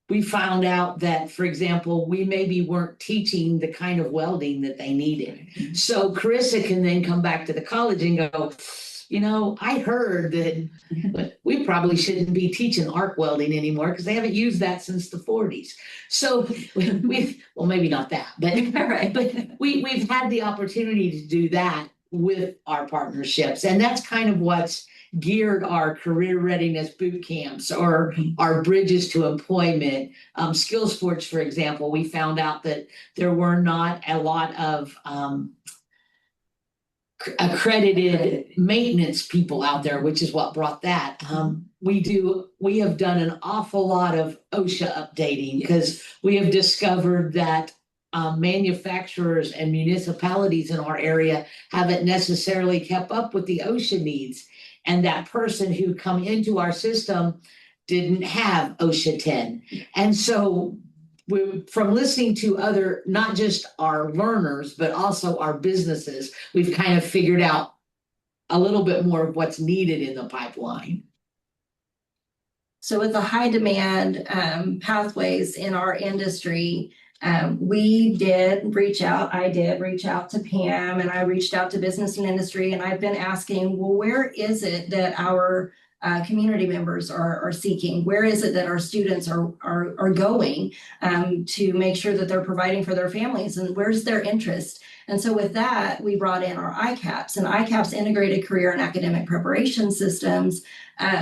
we found out that, for example, we maybe weren't teaching the kind of welding that they needed. So Carissa can then come back to the college and go, you know, I heard that we probably shouldn't be teaching arc welding anymore because they haven't used that since the 40s. So well, maybe not that, but, Right. but we've had the opportunity to do that with our partnerships. And that's kind of what's geared our career readiness boot camps or our bridges to employment. Skills Forge, for example, we found out that there were not a lot of accredited maintenance people out there, which is what brought that. We have done an awful lot of OSHA updating because we have discovered that manufacturers and municipalities in our area haven't necessarily kept up with the OSHA needs. And that person who come into our system didn't have OSHA 10. And so from listening to other, not just our learners, but also our businesses, we've kind of figured out a little bit more of what's needed in the pipeline. So with the high demand pathways in our industry, we did reach out. I did reach out to Pam, and I reached out to business and industry, and I've been asking, well, where is it that our community members are seeking? Where is it that our students are going to make sure that they're providing for their families, and where's their interest? And so with that, we brought in our ICAPS, and ICAPS integrated career and academic preparation systems.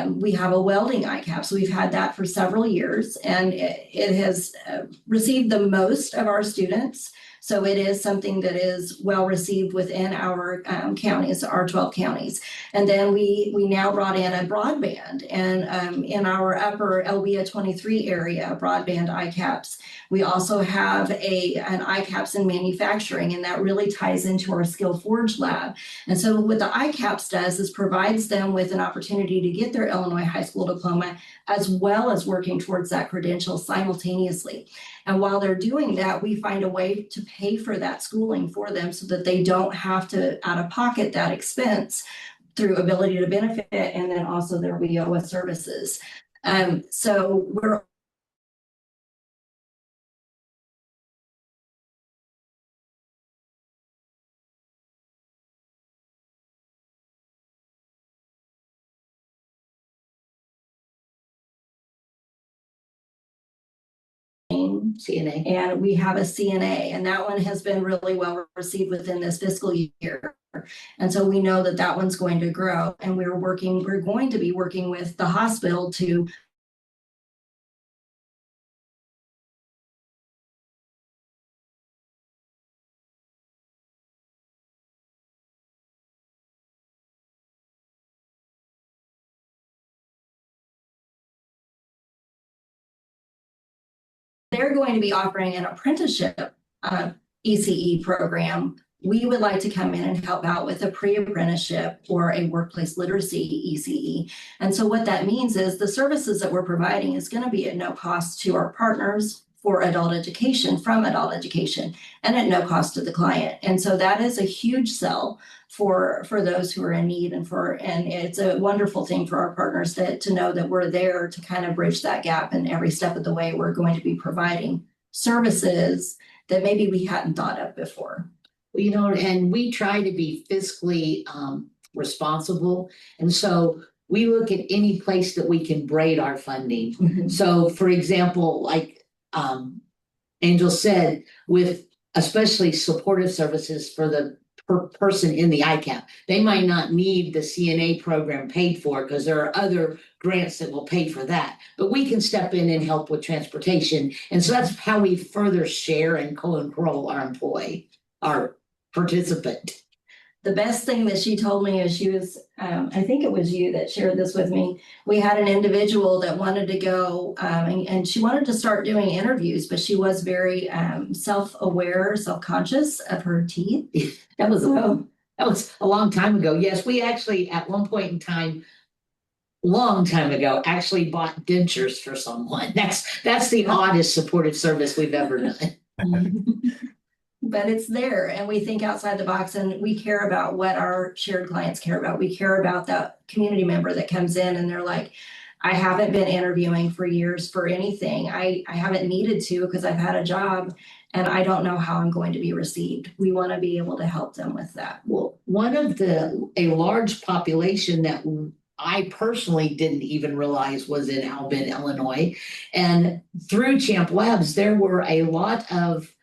We have a welding ICAPS. We've had that for several years, and it has received the most of our students. So it is something that is well received within our counties, our 12 counties. And then we now brought in a broadband, and in our upper LWIA 23 area, broadband ICAPS. We also have an ICAPS in manufacturing, and that really ties into our Skill Forge lab. And so what the ICAPS does is provides them with an opportunity to get their Illinois high school diploma, as well as working towards that credential simultaneously. And while they're doing that, we find a way to pay for that schooling for them so that they don't have to out of pocket that expense through ability to benefit and then also their WIOA services. So we're CNA. And we have a CNA, and that one has been really well received within this fiscal year. And so we know that that one's going to grow, and we're going to be working with the hospital to they're going to be offering an apprenticeship ECE program. We would like to come in and help out with a pre-apprenticeship or a workplace literacy ECE. And so what that means is the services that we're providing is going to be at no cost to our partners for adult education, from adult education, and at no cost to the client. And so that is a huge sell for those who are in need, and it's a wonderful thing for our partners to know that we're there to kind of bridge that gap, and every step of the way we're going to be providing services that maybe we hadn't thought of before. Well, you know, and we try to be fiscally responsible, and so we look at any place that we can braid our funding. Mm-hmm. So for example, like Angel said, with especially supportive services for the person in the ICAP, they might not need the CNA program paid for because there are other grants that will pay for that, but we can step in and help with transportation. And so that's how we further share and co-enroll our participant. The best thing that she told me is she was, I think it was you that shared this with me. We had an individual that wanted to go and she wanted to start doing interviews, but she was very self-aware, self-conscious of her teeth. That was So That was a long time ago. Yes, we actually, at one point in time, long time ago, actually bought dentures for someone. That's the oddest supportive service we've ever done. But it's there, and we think outside the box, and we care about what our shared clients care about. We care about that community member that comes in and they're like, I haven't been interviewing for years for anything. I haven't needed to because I've had a job and I don't know how I'm going to be received. We want to be able to help them with that. Well, a large population that I personally didn't even realize was in Albin, Illinois. And through Champ Labs, there were a lot of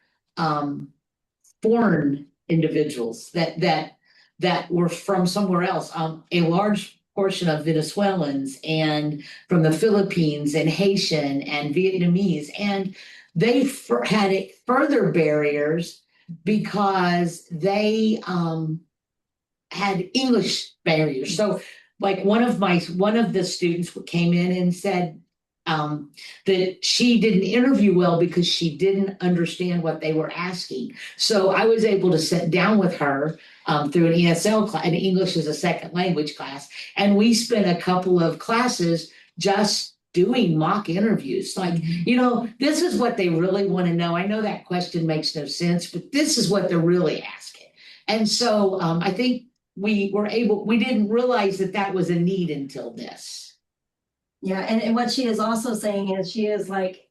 foreign individuals that were from somewhere else. A large portion of Venezuelans and from the Philippines and Haitian and Vietnamese, and they had further barriers because they had English barriers. So like one of the students came in and said that she didn't interview well because she didn't understand what they were asking. So I was able to sit down with her through an ESL class, an English as a second language class, and we spent a couple of classes just doing mock interviews. Like, this is what they really want to know. I know that question makes no sense, but this is what they're really asking. And so I think we didn't realize that was a need until this. Yeah, and what she is also saying is she is like,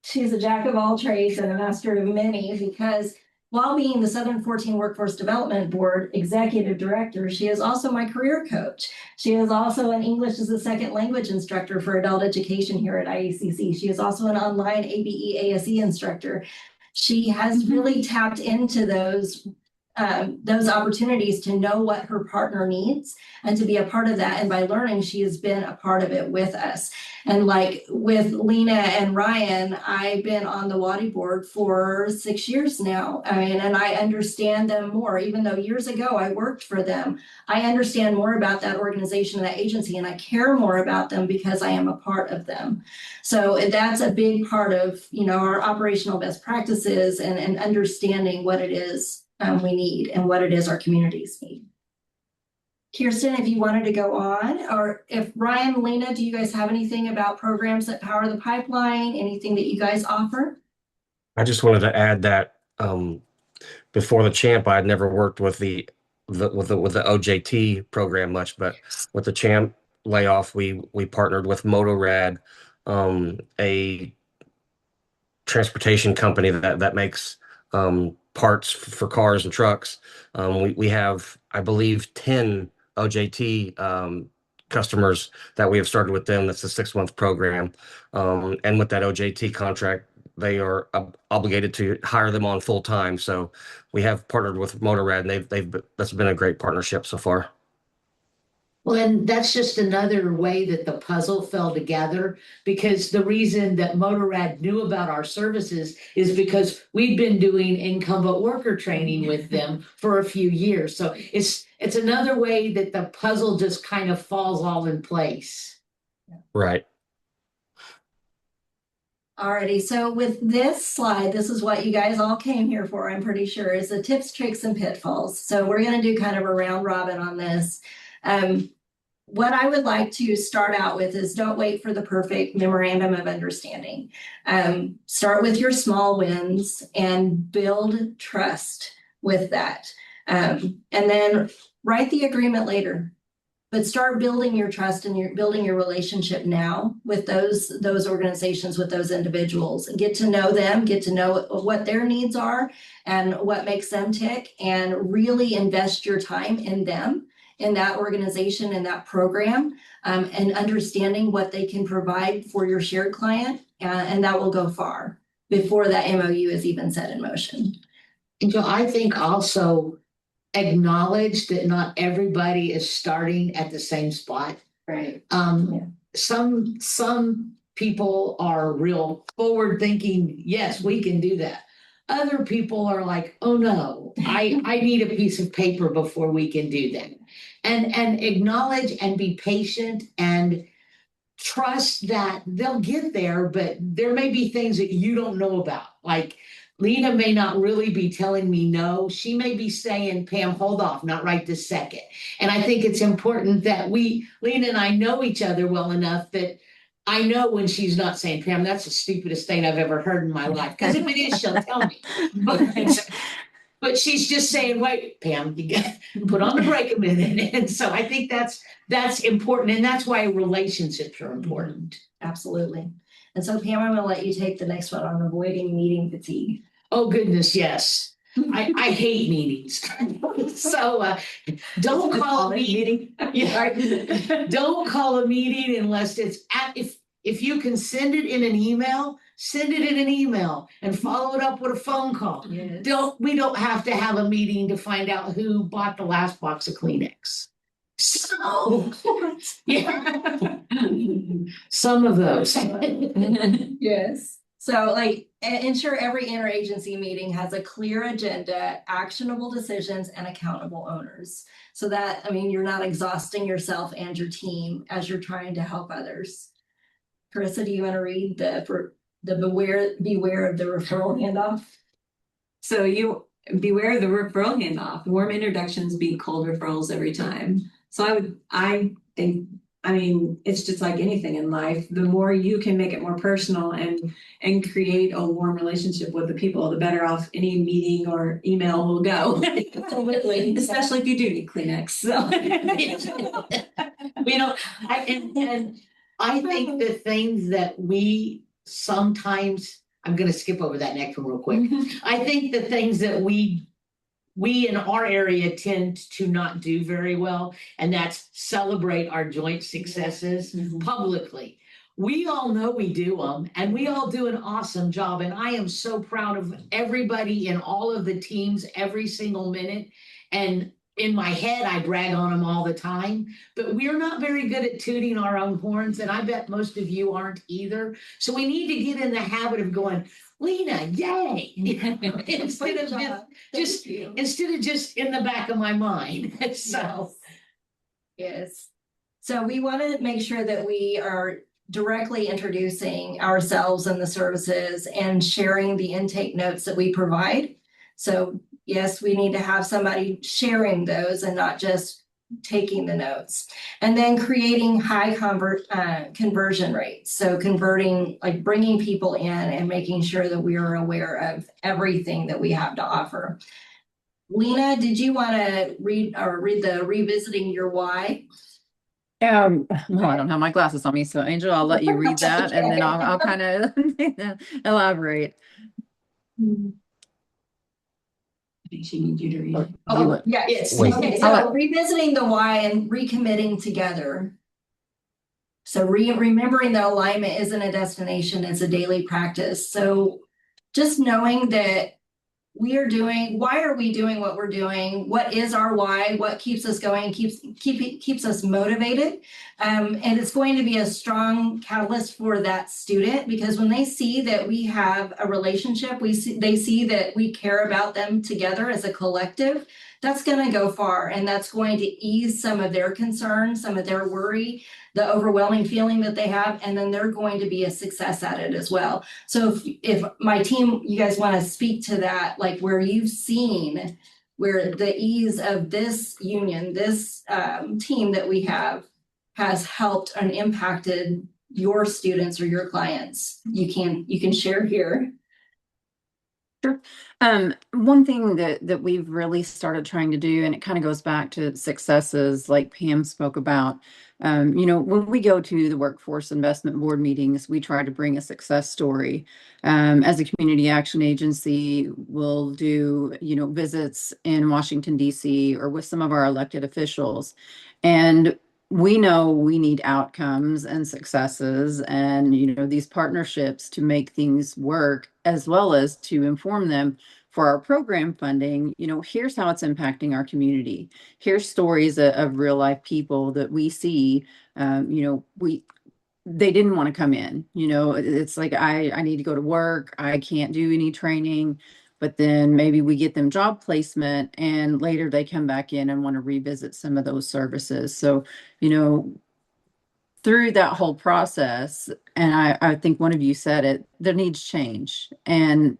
she's a jack of all trades and a master of many, because while being the Southern 14 Workforce Development Board Executive Director, she is also my career coach. She is also an English as a second language instructor for adult education here at IECC. She is also an online ABE ASE instructor. She has really tapped into those opportunities to know what her partner needs and to be a part of that. And by learning, she has been a part of it with us. And like with Lena and Ryan, I've been on the WADI board for 6 years now. And I understand them more, even though years ago I worked for them. I understand more about that organization and that agency, and I care more about them because I am a part of them. So that's a big part of, our operational best practices and understanding what it is we need and what it is our communities need. Kirsten, if you wanted to go on, or if Ryan, Lena, do you guys have anything about programs that power the pipeline? Anything that you guys offer? I just wanted to add that before the Champ, I had never worked with the OJT program much, but with the Champ layoff, we partnered with Motorad, a transportation company that makes parts for cars and trucks. We have, I believe, 10 OJT customers that we have started with them. That's a 6-month program. And with that OJT contract, they are obligated to hire them on full time. So we have partnered with Motorrad, and that's been a great partnership so far. Well, and that's just another way that the puzzle fell together, because the reason that Motorrad knew about our services is because we'd been doing incumbent worker training with them for a few years. So it's another way that the puzzle just kind of falls all in place. Right. Alrighty, so with this slide, this is what you guys all came here for, I'm pretty sure, is the tips, tricks, and pitfalls. So we're going to do kind of a round robin on this. What I would like to start out with is don't wait for the perfect memorandum of understanding. Start with your small wins and build trust with that. And then write the agreement later. But start building your trust and building your relationship now with those organizations, with those individuals, and get to know them, get to know what their needs are and what makes them tick, and really invest your time in them, in that organization, in that program, and understanding what they can provide for your shared client. And that will go far before that MOU is even set in motion. And so I think also acknowledge that not everybody is starting at the same spot. Right. Some people are real forward thinking, yes, we can do that. Other people are like, oh no, I need a piece of paper before we can do that. And acknowledge and be patient and trust that they'll get there, but there may be things that you don't know about. Like Lena may not really be telling me no. She may be saying, Pam, hold off, not right this second. And I think it's important that Lena and I know each other well enough that I know when she's not saying, Pam, that's the stupidest thing I've ever heard in my life. Because if it is, she'll tell me. But she's just saying, wait, Pam, you got put on the brake a minute. And so I think that's important. And that's why relationships are important. Absolutely. And so Pam, I'm going to let you take the next one on avoiding meeting fatigue. Oh, goodness, yes. I hate meetings. So don't call a meeting. Yeah, don't call a meeting unless it's if you can send it in an email, send it in an email and follow it up with a phone call. Yes. We don't have to have a meeting to find out who bought the last box of Kleenex. So yeah, some of those. Yes. So like ensure every interagency meeting has a clear agenda, actionable decisions, and accountable owners. So that, I mean, you're not exhausting yourself and your team as you're trying to help others. Carissa, do you want to read the beware of the referral handoff? So you beware of the referral handoff. Warm introductions beat cold referrals every time. So I think, I mean, it's just like anything in life. The more you can make it more personal and create a warm relationship with the people, the better off any meeting or email will go. Absolutely. Especially if you do need Kleenex. So And I think the things that we sometimes, I'm going to skip over that next one real quick. I think the things that we in our area tend to not do very well, and that's celebrate our joint successes publicly. We all know we do them, and we all do an awesome job. And I am so proud of everybody in all of the teams every single minute. And in my head, I brag on them all the time, but we're not very good at tooting our own horns. And I bet most of you aren't either. So we need to get in the habit of going, Lena, yay! instead of just in the back of my mind. So yes. So we want to make sure that we are directly introducing ourselves and the services and sharing the intake notes that we provide. So yes, we need to have somebody sharing those and not just taking the notes. And then creating high conversion rates. So converting, like bringing people in and making sure that we are aware of everything that we have to offer. Lena, did you want to read the revisiting your why? Well, I don't have my glasses on me, so Angel, I'll let you read that, and then I'll kind of elaborate. I think she needs you to read it. Oh, yeah. Yes. Okay, so revisiting the why and recommitting together. So remembering the alignment isn't a destination, it's a daily practice. So just knowing that why are we doing what we're doing? What is our why? What keeps us going, keeps us motivated? And it's going to be a strong catalyst for that student, because when they see that we have a relationship, they see that we care about them together as a collective, that's going to go far, and that's going to ease some of their concerns, some of their worry, the overwhelming feeling that they have, and then they're going to be a success at it as well. So if my team, you guys want to speak to that, like where you've seen where the ease of this union, this team that we have has helped and impacted your students or your clients, you can share here. Sure. One thing that we've really started trying to do, and it kind of goes back to successes like Pam spoke about, when we go to the Workforce Investment Board meetings, we try to bring a success story. As a community action agency, we'll do, visits in Washington, D.C. or with some of our elected officials. And we know we need outcomes and successes and, these partnerships to make things work, as well as to inform them for our program funding. Here's how it's impacting our community. Here's stories of real life people that we see. They didn't want to come in. It's like, I need to go to work. I can't do any training. But then maybe we get them job placement, and later they come back in and want to revisit some of those services. So, through that whole process, and I think one of you said it, there needs change. And,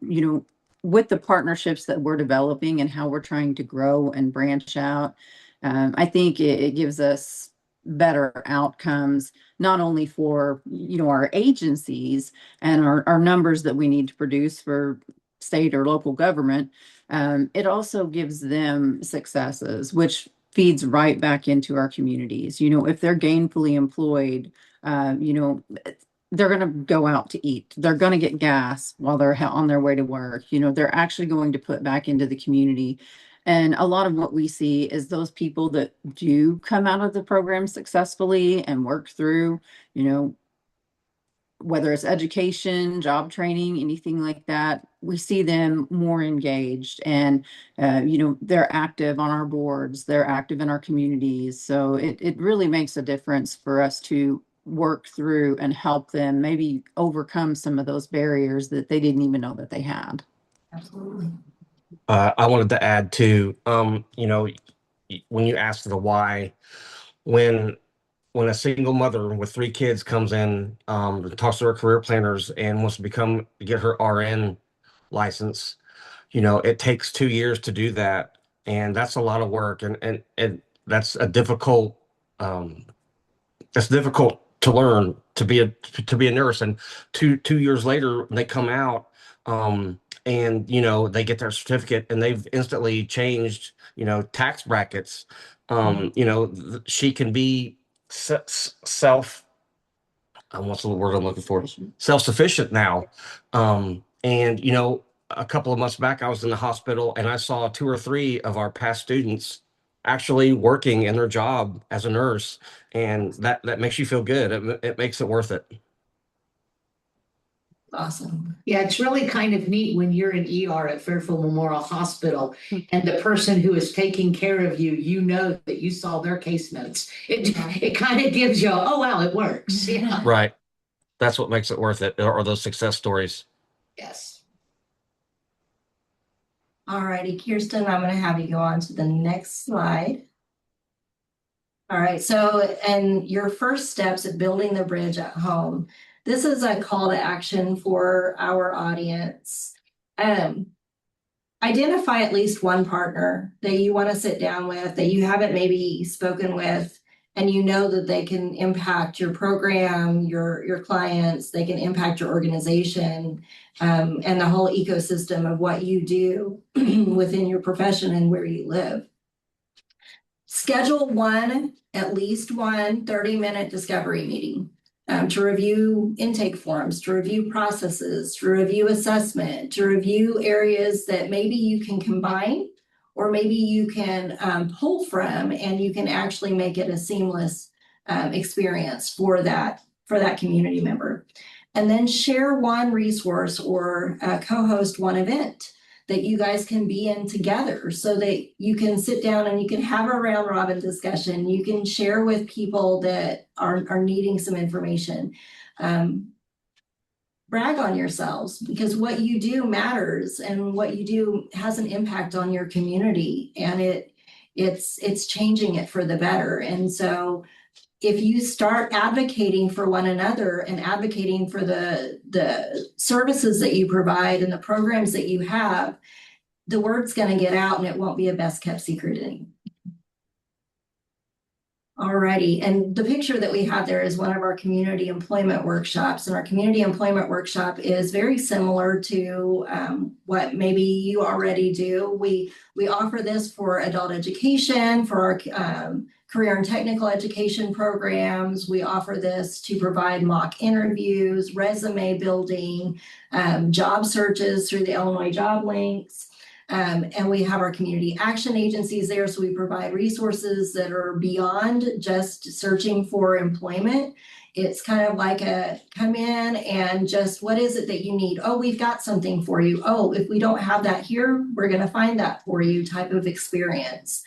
with the partnerships that we're developing and how we're trying to grow and branch out, I think it gives us better outcomes, not only for, our agencies and our numbers that we need to produce for state or local government. It also gives them successes, which feeds right back into our communities. If they're gainfully employed, they're going to go out to eat. They're going to get gas while they're on their way to work. They're actually going to put back into the community. And a lot of what we see is those people that do come out of the program successfully and work through, whether it's education, job training, anything like that, we see them more engaged and, they're active on our boards, they're active in our communities. So it really makes a difference for us to work through and help them maybe overcome some of those barriers that they didn't even know that they had. Absolutely. I wanted to add too, when you asked the why, when a single mother with 3 kids comes in, talks to her career planners and wants to get her RN license, it takes 2 years to do that. And that's a lot of work. And that's that's difficult to learn to be a nurse. And two years later, they come out, and they get their certificate and they've instantly changed, tax brackets. She can be self what's the word I'm looking for? Self-sufficient now. And a couple of months back, I was in the hospital and I saw 2 or 3 of our past students actually working in their job as a nurse, and that makes you feel good. It makes it worth it. Awesome. Yeah, it's really kind of neat when you're in ER at Fairfield Memorial Hospital and the person who is taking care of you, that you saw their case notes. It kind of gives you, oh, wow, it works. Yeah. Right. That's what makes it worth it, or those success stories. Yes. All righty, Kirsten, I'm going to have you go on to the next slide. All right, so, and your first steps at building the bridge at home. This is a call to action for our audience. Identify at least one partner that you want to sit down with, that you haven't maybe spoken with, and that they can impact your program, your clients, they can impact your organization, and the whole ecosystem of what you do within your profession and where you live. Schedule at least one 30-minute discovery meeting to review intake forms, to review processes, to review assessment, to review areas that maybe you can combine or maybe you can pull from, and you can actually make it a seamless experience for that community member. And then share one resource or co-host one event that you guys can be in together so that you can sit down and you can have a round robin discussion. You can share with people that are needing some information. Brag on yourselves, because what you do matters and what you do has an impact on your community, and it's changing it for the better. And so if you start advocating for one another and advocating for the services that you provide and the programs that you have, the word's going to get out and it won't be a best kept secret anymore. Alrighty, and the picture that we have there is one of our community employment workshops, and our community employment workshop is very similar to what maybe you already do. We offer this for adult education, for our career and technical education programs. We offer this to provide mock interviews, resume building, job searches through the Illinois job links. And we have our community action agencies there. So we provide resources that are beyond just searching for employment. It's kind of like a come in and just, what is it that you need? Oh, we've got something for you. Oh, if we don't have that here, we're going to find that for you type of experience.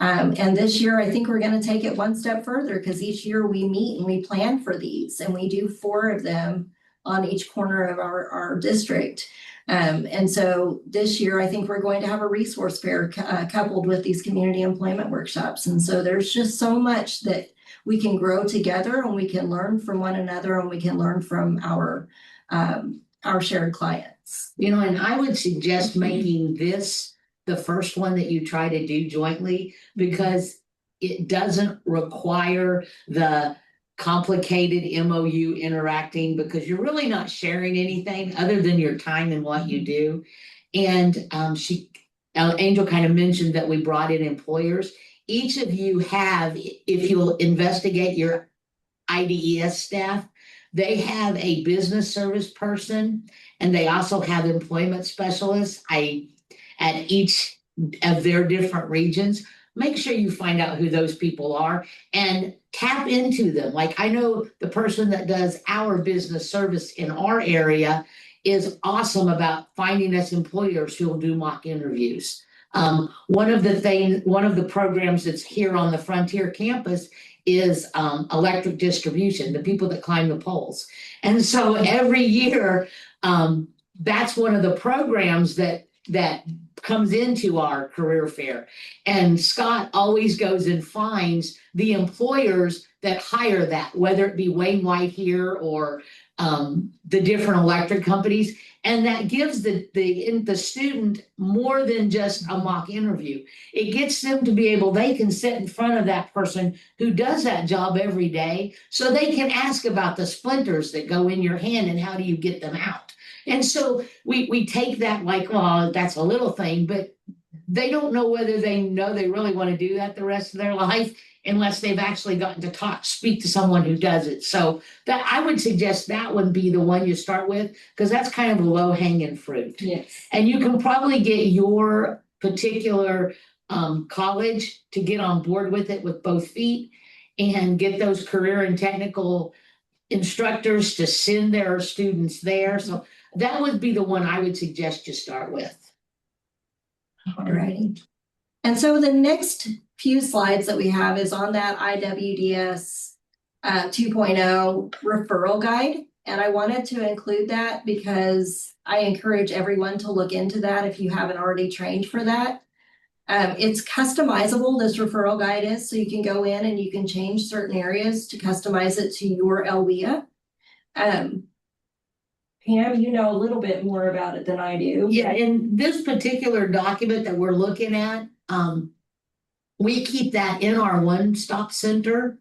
And this year, I think we're going to take it one step further, because each year we meet and we plan for these, and we do 4 of them on each corner of our district. And so this year, I think we're going to have a resource fair coupled with these community employment workshops. And so there's just so much that we can grow together, and we can learn from one another, and we can learn from our shared client. benefits. You know, and I would suggest making this the first one that you try to do jointly, because it doesn't require the complicated MOU interacting, because you're really not sharing anything other than your time and what you do. And Angel kind of mentioned that we brought in employers. Each of you have, if you'll investigate your IDES staff, they have a business service person, and they also have employment specialists at each of their different regions. Make sure you find out who those people are and tap into them. Like, I know the person that does our business service in our area is awesome about finding us employers who will do mock interviews. One of the programs that's here on the Frontier campus is electric distribution, the people that climb the poles. And so every year, that's one of the programs that comes into our career fair. And Scott always goes and finds the employers that hire that, whether it be Wayne White here or the different electric companies. And that gives the student more than just a mock interview. It gets them to be able, they can sit in front of that person who does that job every day, so they can ask about the splinters that go in your hand and how do you get them out. And so we take that like, well, that's a little thing, but they don't know whether they really want to do that the rest of their life unless they've actually gotten to speak to someone who does it. So that I would suggest that would be the one you start with, because that's kind of a low hanging fruit. Yes. And you can probably get your particular college to get on board with it with both feet, and get those career and technical instructors to send their students there. So that would be the one I would suggest you start with. All righty. And so the next few slides that we have is on that IWDS 2.0 referral guide. And I wanted to include that because I encourage everyone to look into that if you haven't already trained for that. It's customizable, this referral guide is, so you can go in and you can change certain areas to customize it to your LWIA. Pam, you know a little bit more about it than I do. Yeah, in this particular document that we're looking at, we keep that in our one-stop center.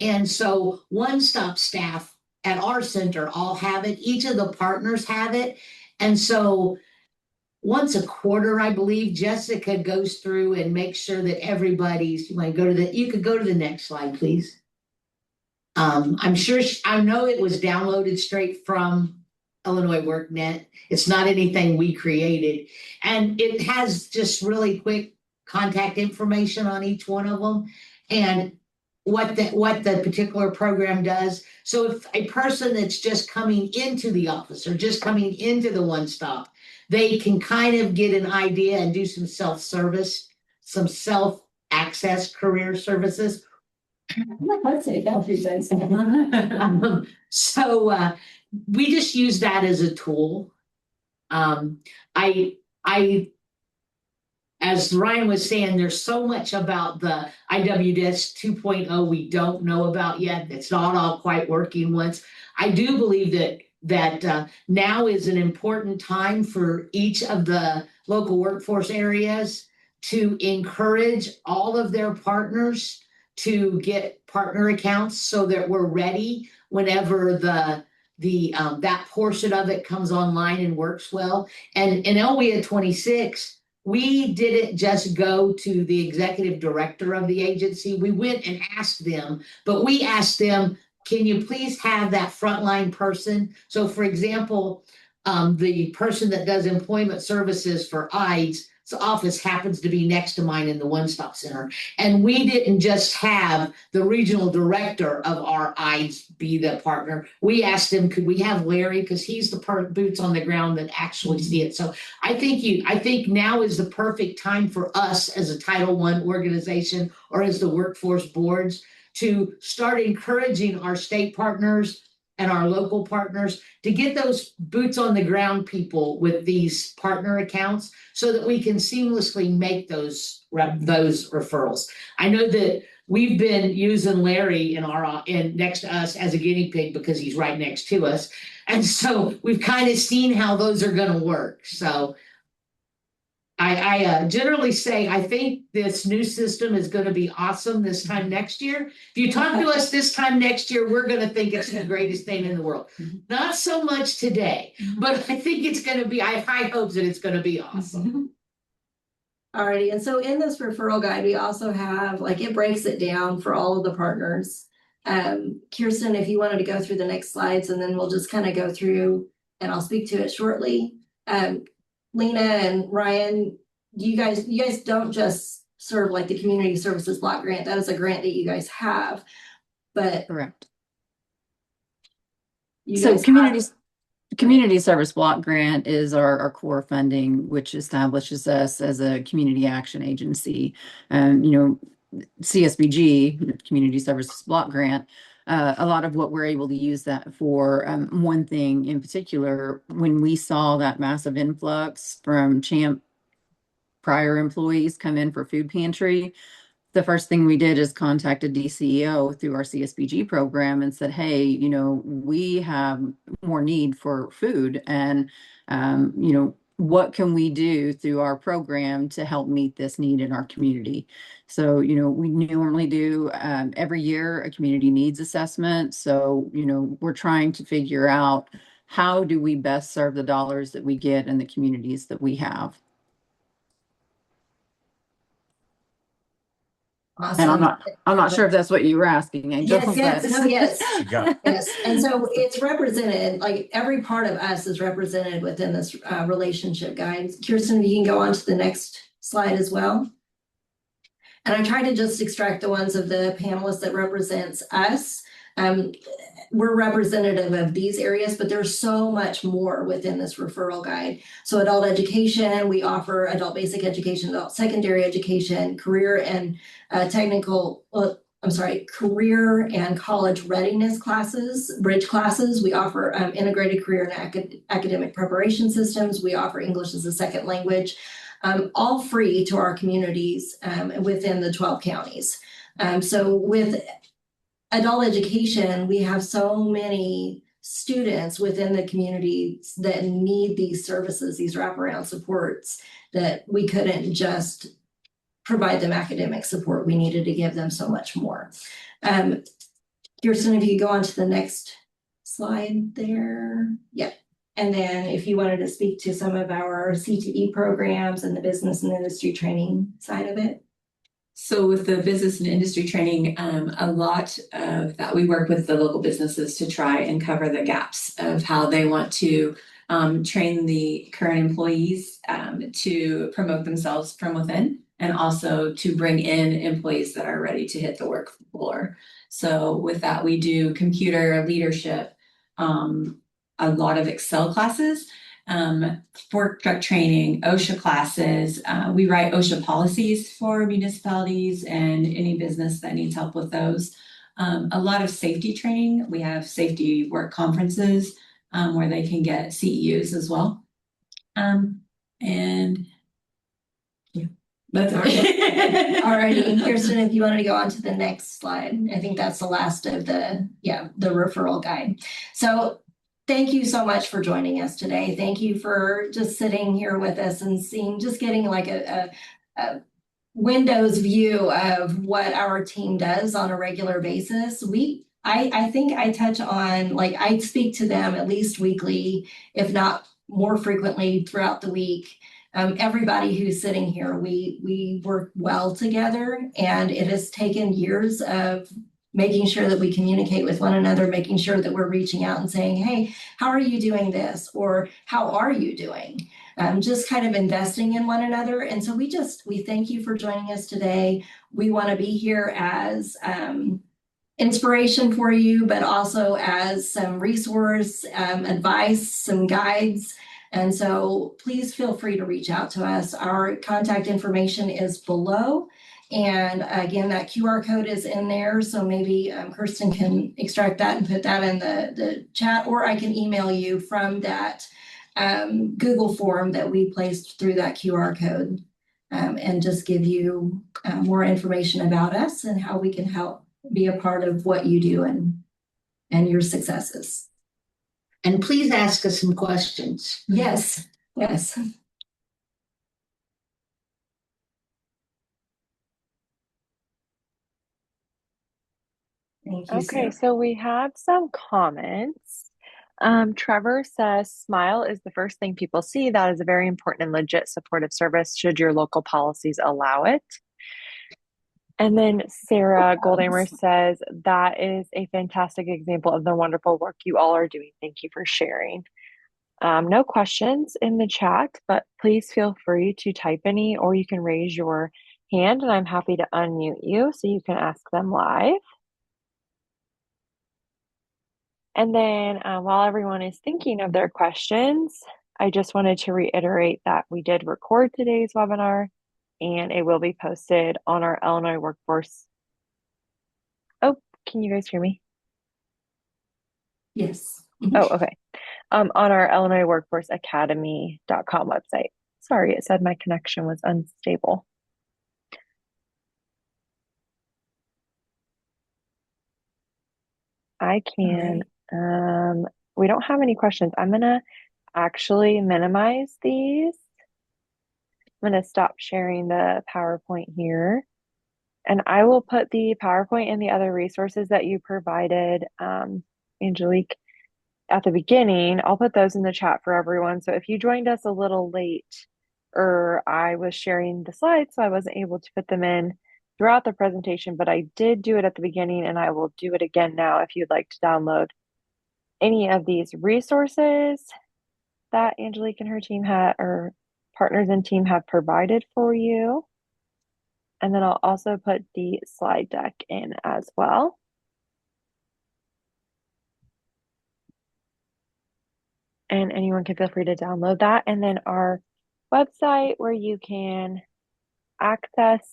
And so one-stop staff at our center all have it. Each of the partners have it. And so once a quarter, I believe, Jessica goes through and makes sure that everybody's, you could go to the next slide, please. I'm sure, I know it was downloaded straight from Illinois WorkNet. It's not anything we created. And it has just really quick contact information on each one of them and what the particular program does. So if a person that's just coming into the office or just coming into the one stop, they can kind of get an idea and do some self-service, some self-access career services. Let's say that. So we just use that as a tool. As Ryan was saying, there's so much about the IWDS 2.0 we don't know about yet. It's not all quite working once. I do believe that now is an important time for each of the local workforce areas to encourage all of their partners to get partner accounts so that we're ready whenever that portion of it comes online and works well. And in LWIA 26, we didn't just go to the executive director of the agency. We went and asked them, but we asked them, can you please have that frontline person? So for example, the person that does employment services for IDE's office happens to be next to mine in the one-stop center. And we didn't just have the regional director of our IDE's be the partner. We asked him, could we have Larry? Because he's the boots on the ground that actually see it. So I think now is the perfect time for us as a Title I organization or as the workforce boards to start encouraging our state partners and our local partners to get those boots on the ground people with these partner accounts so that we can seamlessly make those referrals. I know that we've been using Larry in next to us as a guinea pig because he's right next to us. And so we've kind of seen how those are going to work. So I generally say I think this new system is going to be awesome this time next year. If you talk to us this time next year, we're going to think it's the greatest thing in the world. Not so much today, but I think it's going to be, I have high hopes that it's going to be awesome. Alrighty, and so in this referral guide, we also have, like, it breaks it down for all of the partners. Kirsten, if you wanted to go through the next slides, and then we'll just kind of go through, and I'll speak to it shortly. Lena and Ryan, you guys don't just serve like the community services block grant. That is a grant that you guys have, but Correct. you So guys community service block grant is our core funding, which establishes us as a community action agency. CSBG, Community Services Block Grant, a lot of what we're able to use that for, one thing in particular, when we saw that massive influx from CHAMP prior employees come in for food pantry, the first thing we did is contacted DCEO through our CSBG program and said, hey, we have more need for food, and what can we do through our program to help meet this need in our community? So, we normally do every year a community needs assessment. So, we're trying to figure out how do we best serve the dollars that we get in the communities that we have. awesome. And I'm not sure if that's what you were asking, Angel. Yes. You got it. Yes, and so it's represented, like every part of us is represented within this relationship guide. Kirsten, you can go on to the next slide as well. And I tried to just extract the ones of the panelists that represents us. We're representative of these areas, but there's so much more within this referral guide. So adult education, we offer adult basic education, adult secondary education, career and career and college readiness classes, bridge classes. We offer integrated career and academic preparation systems. We offer English as a second language, all free to our communities within the 12 counties. So with adult education, we have so many students within the communities that need these services, these wraparound supports, that we couldn't just provide them academic support. We needed to give them so much more. Kirsten, if you go on to the next slide there. Yeah. And then if you wanted to speak to some of our CTE programs and the business and industry training side of it. So with the business and industry training, a lot of that we work with the local businesses to try and cover the gaps of how they want to train the current employees to promote themselves from within, and also to bring in employees that are ready to hit the work floor. So with that, we do computer leadership, a lot of Excel classes, fork truck training, OSHA classes. We write OSHA policies for municipalities and any business that needs help with those. A lot of safety training. We have safety work conferences where they can get CEUs as well. And yeah, that's all right. All righty, and Kirsten, if you wanted to go on to the next slide, I think that's the last of the referral guide. So thank you so much for joining us today. Thank you for just sitting here with us and getting like a Windows view of what our team does on a regular basis. I think I touch on, like, I speak to them at least weekly, if not more frequently throughout the week. Everybody who's sitting here, we work well together, and it has taken years of making sure that we communicate with one another, making sure that we're reaching out and saying, hey, how are you doing this? Or how are you doing? Just kind of investing in one another. And so we thank you for joining us today. We want to be here as inspiration for you, but also as some resource, advice, some guides. And so please feel free to reach out to us. Our contact information is below. And again, that QR code is in there. So maybe Kirsten can extract that and put that in the chat, or I can email you from that Google form that we placed through that QR code, and just give you more information about us and how we can help be a part of what you do and your successes. And please ask us some questions. Yes, yes. Thank you, Okay, Sarah. so we have some comments. Trevor says, smile is the first thing people see. That is a very important and legit supportive service should your local policies allow it. And then Sarah Goldamer says, that is a fantastic example of the wonderful work you all are doing. Thank you for sharing. No questions in the chat, but please feel free to type any, or you can raise your hand and I'm happy to unmute you so you can ask them live. And then while everyone is thinking of their questions, I just wanted to reiterate that we did record today's webinar and it will be posted on our Illinois Workforce. Oh, can you guys hear me? Yes. Oh, okay. On our Illinois Workforce Academy.com website. Sorry, it said my connection was unstable. I can, we don't have any questions. I'm gonna actually minimize these. I'm gonna stop sharing the PowerPoint here. And I will put the PowerPoint and the other resources that you provided, Angelique, at the beginning. I'll put those in the chat for everyone. So if you joined us a little late, or I was sharing the slides, so I wasn't able to put them in throughout the presentation, but I did do it at the beginning and I will do it again now if you'd like to download any of these resources that Angelique and her team had, or partners and team have provided for you. And then I'll also put the slide deck in as well. And anyone can feel free to download that. And then our website where you can access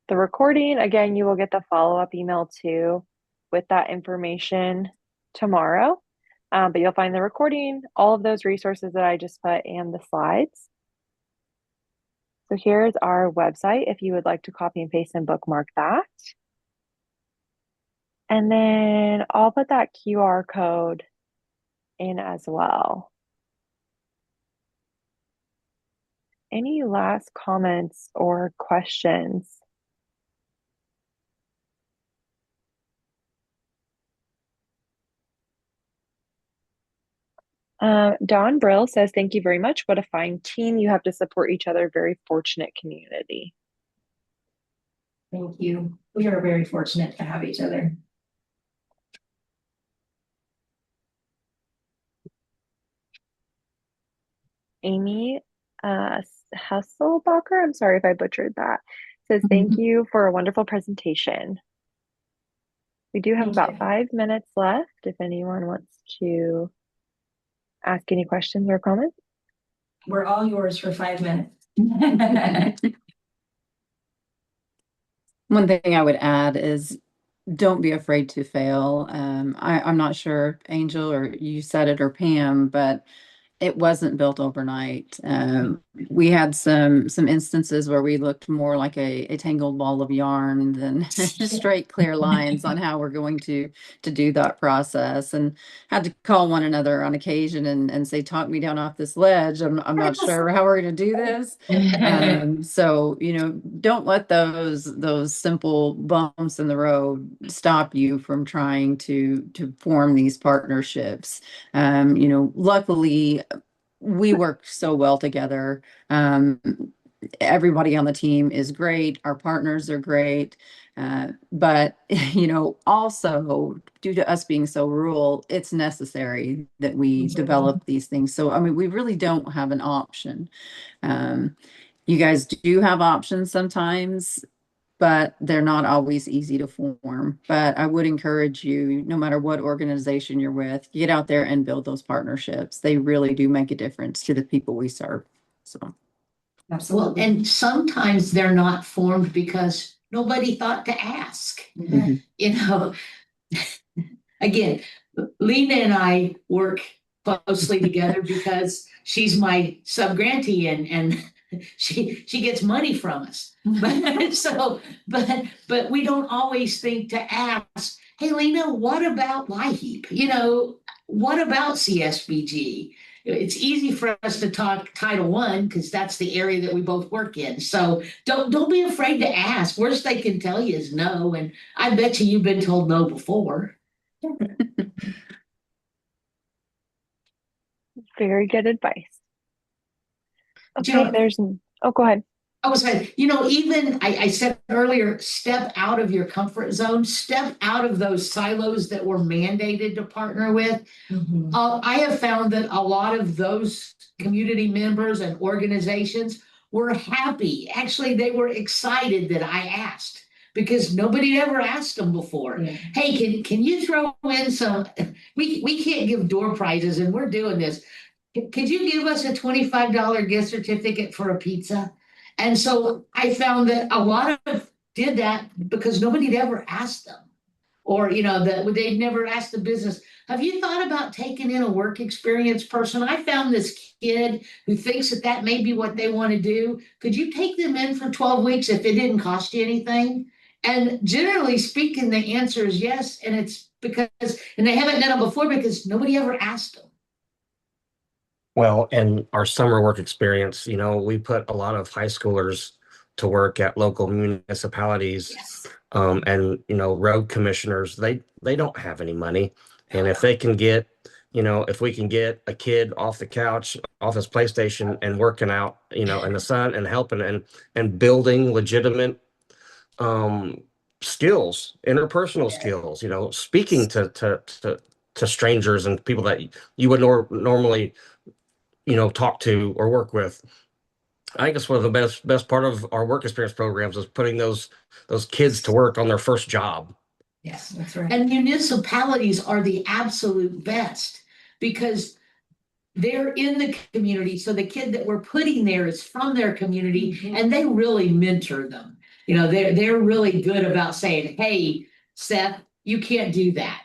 the recording. Again, you will get the follow-up email too with that information tomorrow. But you'll find the recording, all of those resources that I just put, and the slides. So here's our website if you would like to copy and paste and bookmark that. And then I'll put that QR code in as well. Any last comments or questions? Don Brill says, thank you very much. What a fine team. You have to support each other. Very fortunate community. Thank you. We are very fortunate to have each other. Amy Hasselbacher, I'm sorry if I butchered that, says, thank you for a wonderful presentation. We do have about 5 minutes left if anyone wants to ask any questions or comments. We're all yours for 5 minutes. One thing I would add is don't be afraid to fail. I'm not sure, Angel, or you said it, or Pam, but it wasn't built overnight. We had some instances where we looked more like a tangled ball of yarn than straight, clear lines on how we're going to do that process, and had to call one another on occasion and say, talk me down off this ledge. I'm not sure how we're going to do this. So, don't let those simple bumps in the road stop you from trying to form these partnerships. Luckily, we work so well together. Everybody on the team is great. Our partners are great. But, also due to us being so rural, it's necessary that we develop these things. So, we really don't have an option. You guys do have options sometimes, but they're not always easy to form. But I would encourage you, no matter what organization you're with, get out there and build those partnerships. They really do make a difference to the people we serve. So, Absolutely. Well, and sometimes they're not formed because nobody thought to ask. Mm-hmm. Again, Lena and I work closely together because she's my sub-grantee and she gets money from us. But we don't always think to ask, hey Lena, what about LIHEAP? what about CSBG? It's easy for us to talk Title I because that's the area that we both work in. So don't be afraid to ask. Worst they can tell you is no. And I bet you've been told no before. Very good advice. Okay, Joe, oh, go ahead. I was saying, even I said earlier, step out of your comfort zone, step out of those silos that we're mandated to partner with. I have found that a lot of those community members and organizations were happy. Actually, they were excited that I asked because nobody ever asked them before. Yeah. Hey, can you throw in some, we can't give door prizes and we're doing this. Could you give us a $25 gift certificate for a pizza? And so I found that a lot of did that because nobody had ever asked them. Or, that they'd never asked the business, have you thought about taking in a work experience person? I found this kid who thinks that may be what they want to do. Could you take them in for 12 weeks if it didn't cost you anything? And generally speaking, the answer is yes. And it's because, and they haven't done it before because nobody ever asked them. Well, and our summer work experience, we put a lot of high schoolers to work at local municipalities. Yes. And road commissioners, they don't have any money. And if they can get, if we can get a kid off the couch, off his PlayStation and working out, in the sun and helping and building legitimate skills, interpersonal skills, speaking to strangers and people that you would normally talk to or work with. I think it's one of the best part of our work experience programs is putting those kids to work on their first job. Yes, that's right. And municipalities are the absolute best because they're in the community. So the kid that we're putting there is from their community and they really mentor them. They're really good about saying, hey, Seth, you can't do that.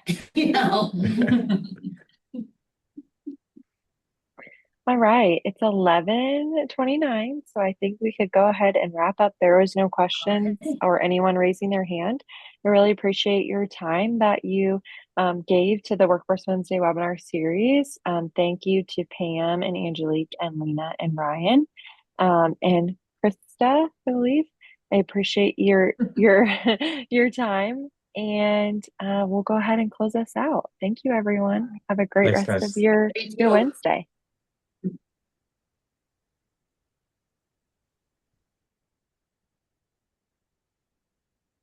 All right, it's 11:29, so I think we could go ahead and wrap up. There was no questions or anyone raising their hand. I really appreciate your time that you gave to the Workforce Wednesday webinar series. Thank you to Pam and Angelique and Lena and Ryan and Krista, I believe. I appreciate your your time, and we'll go ahead and close us out. Thank you, everyone. Have a great Thanks, rest of guys. your Wednesday.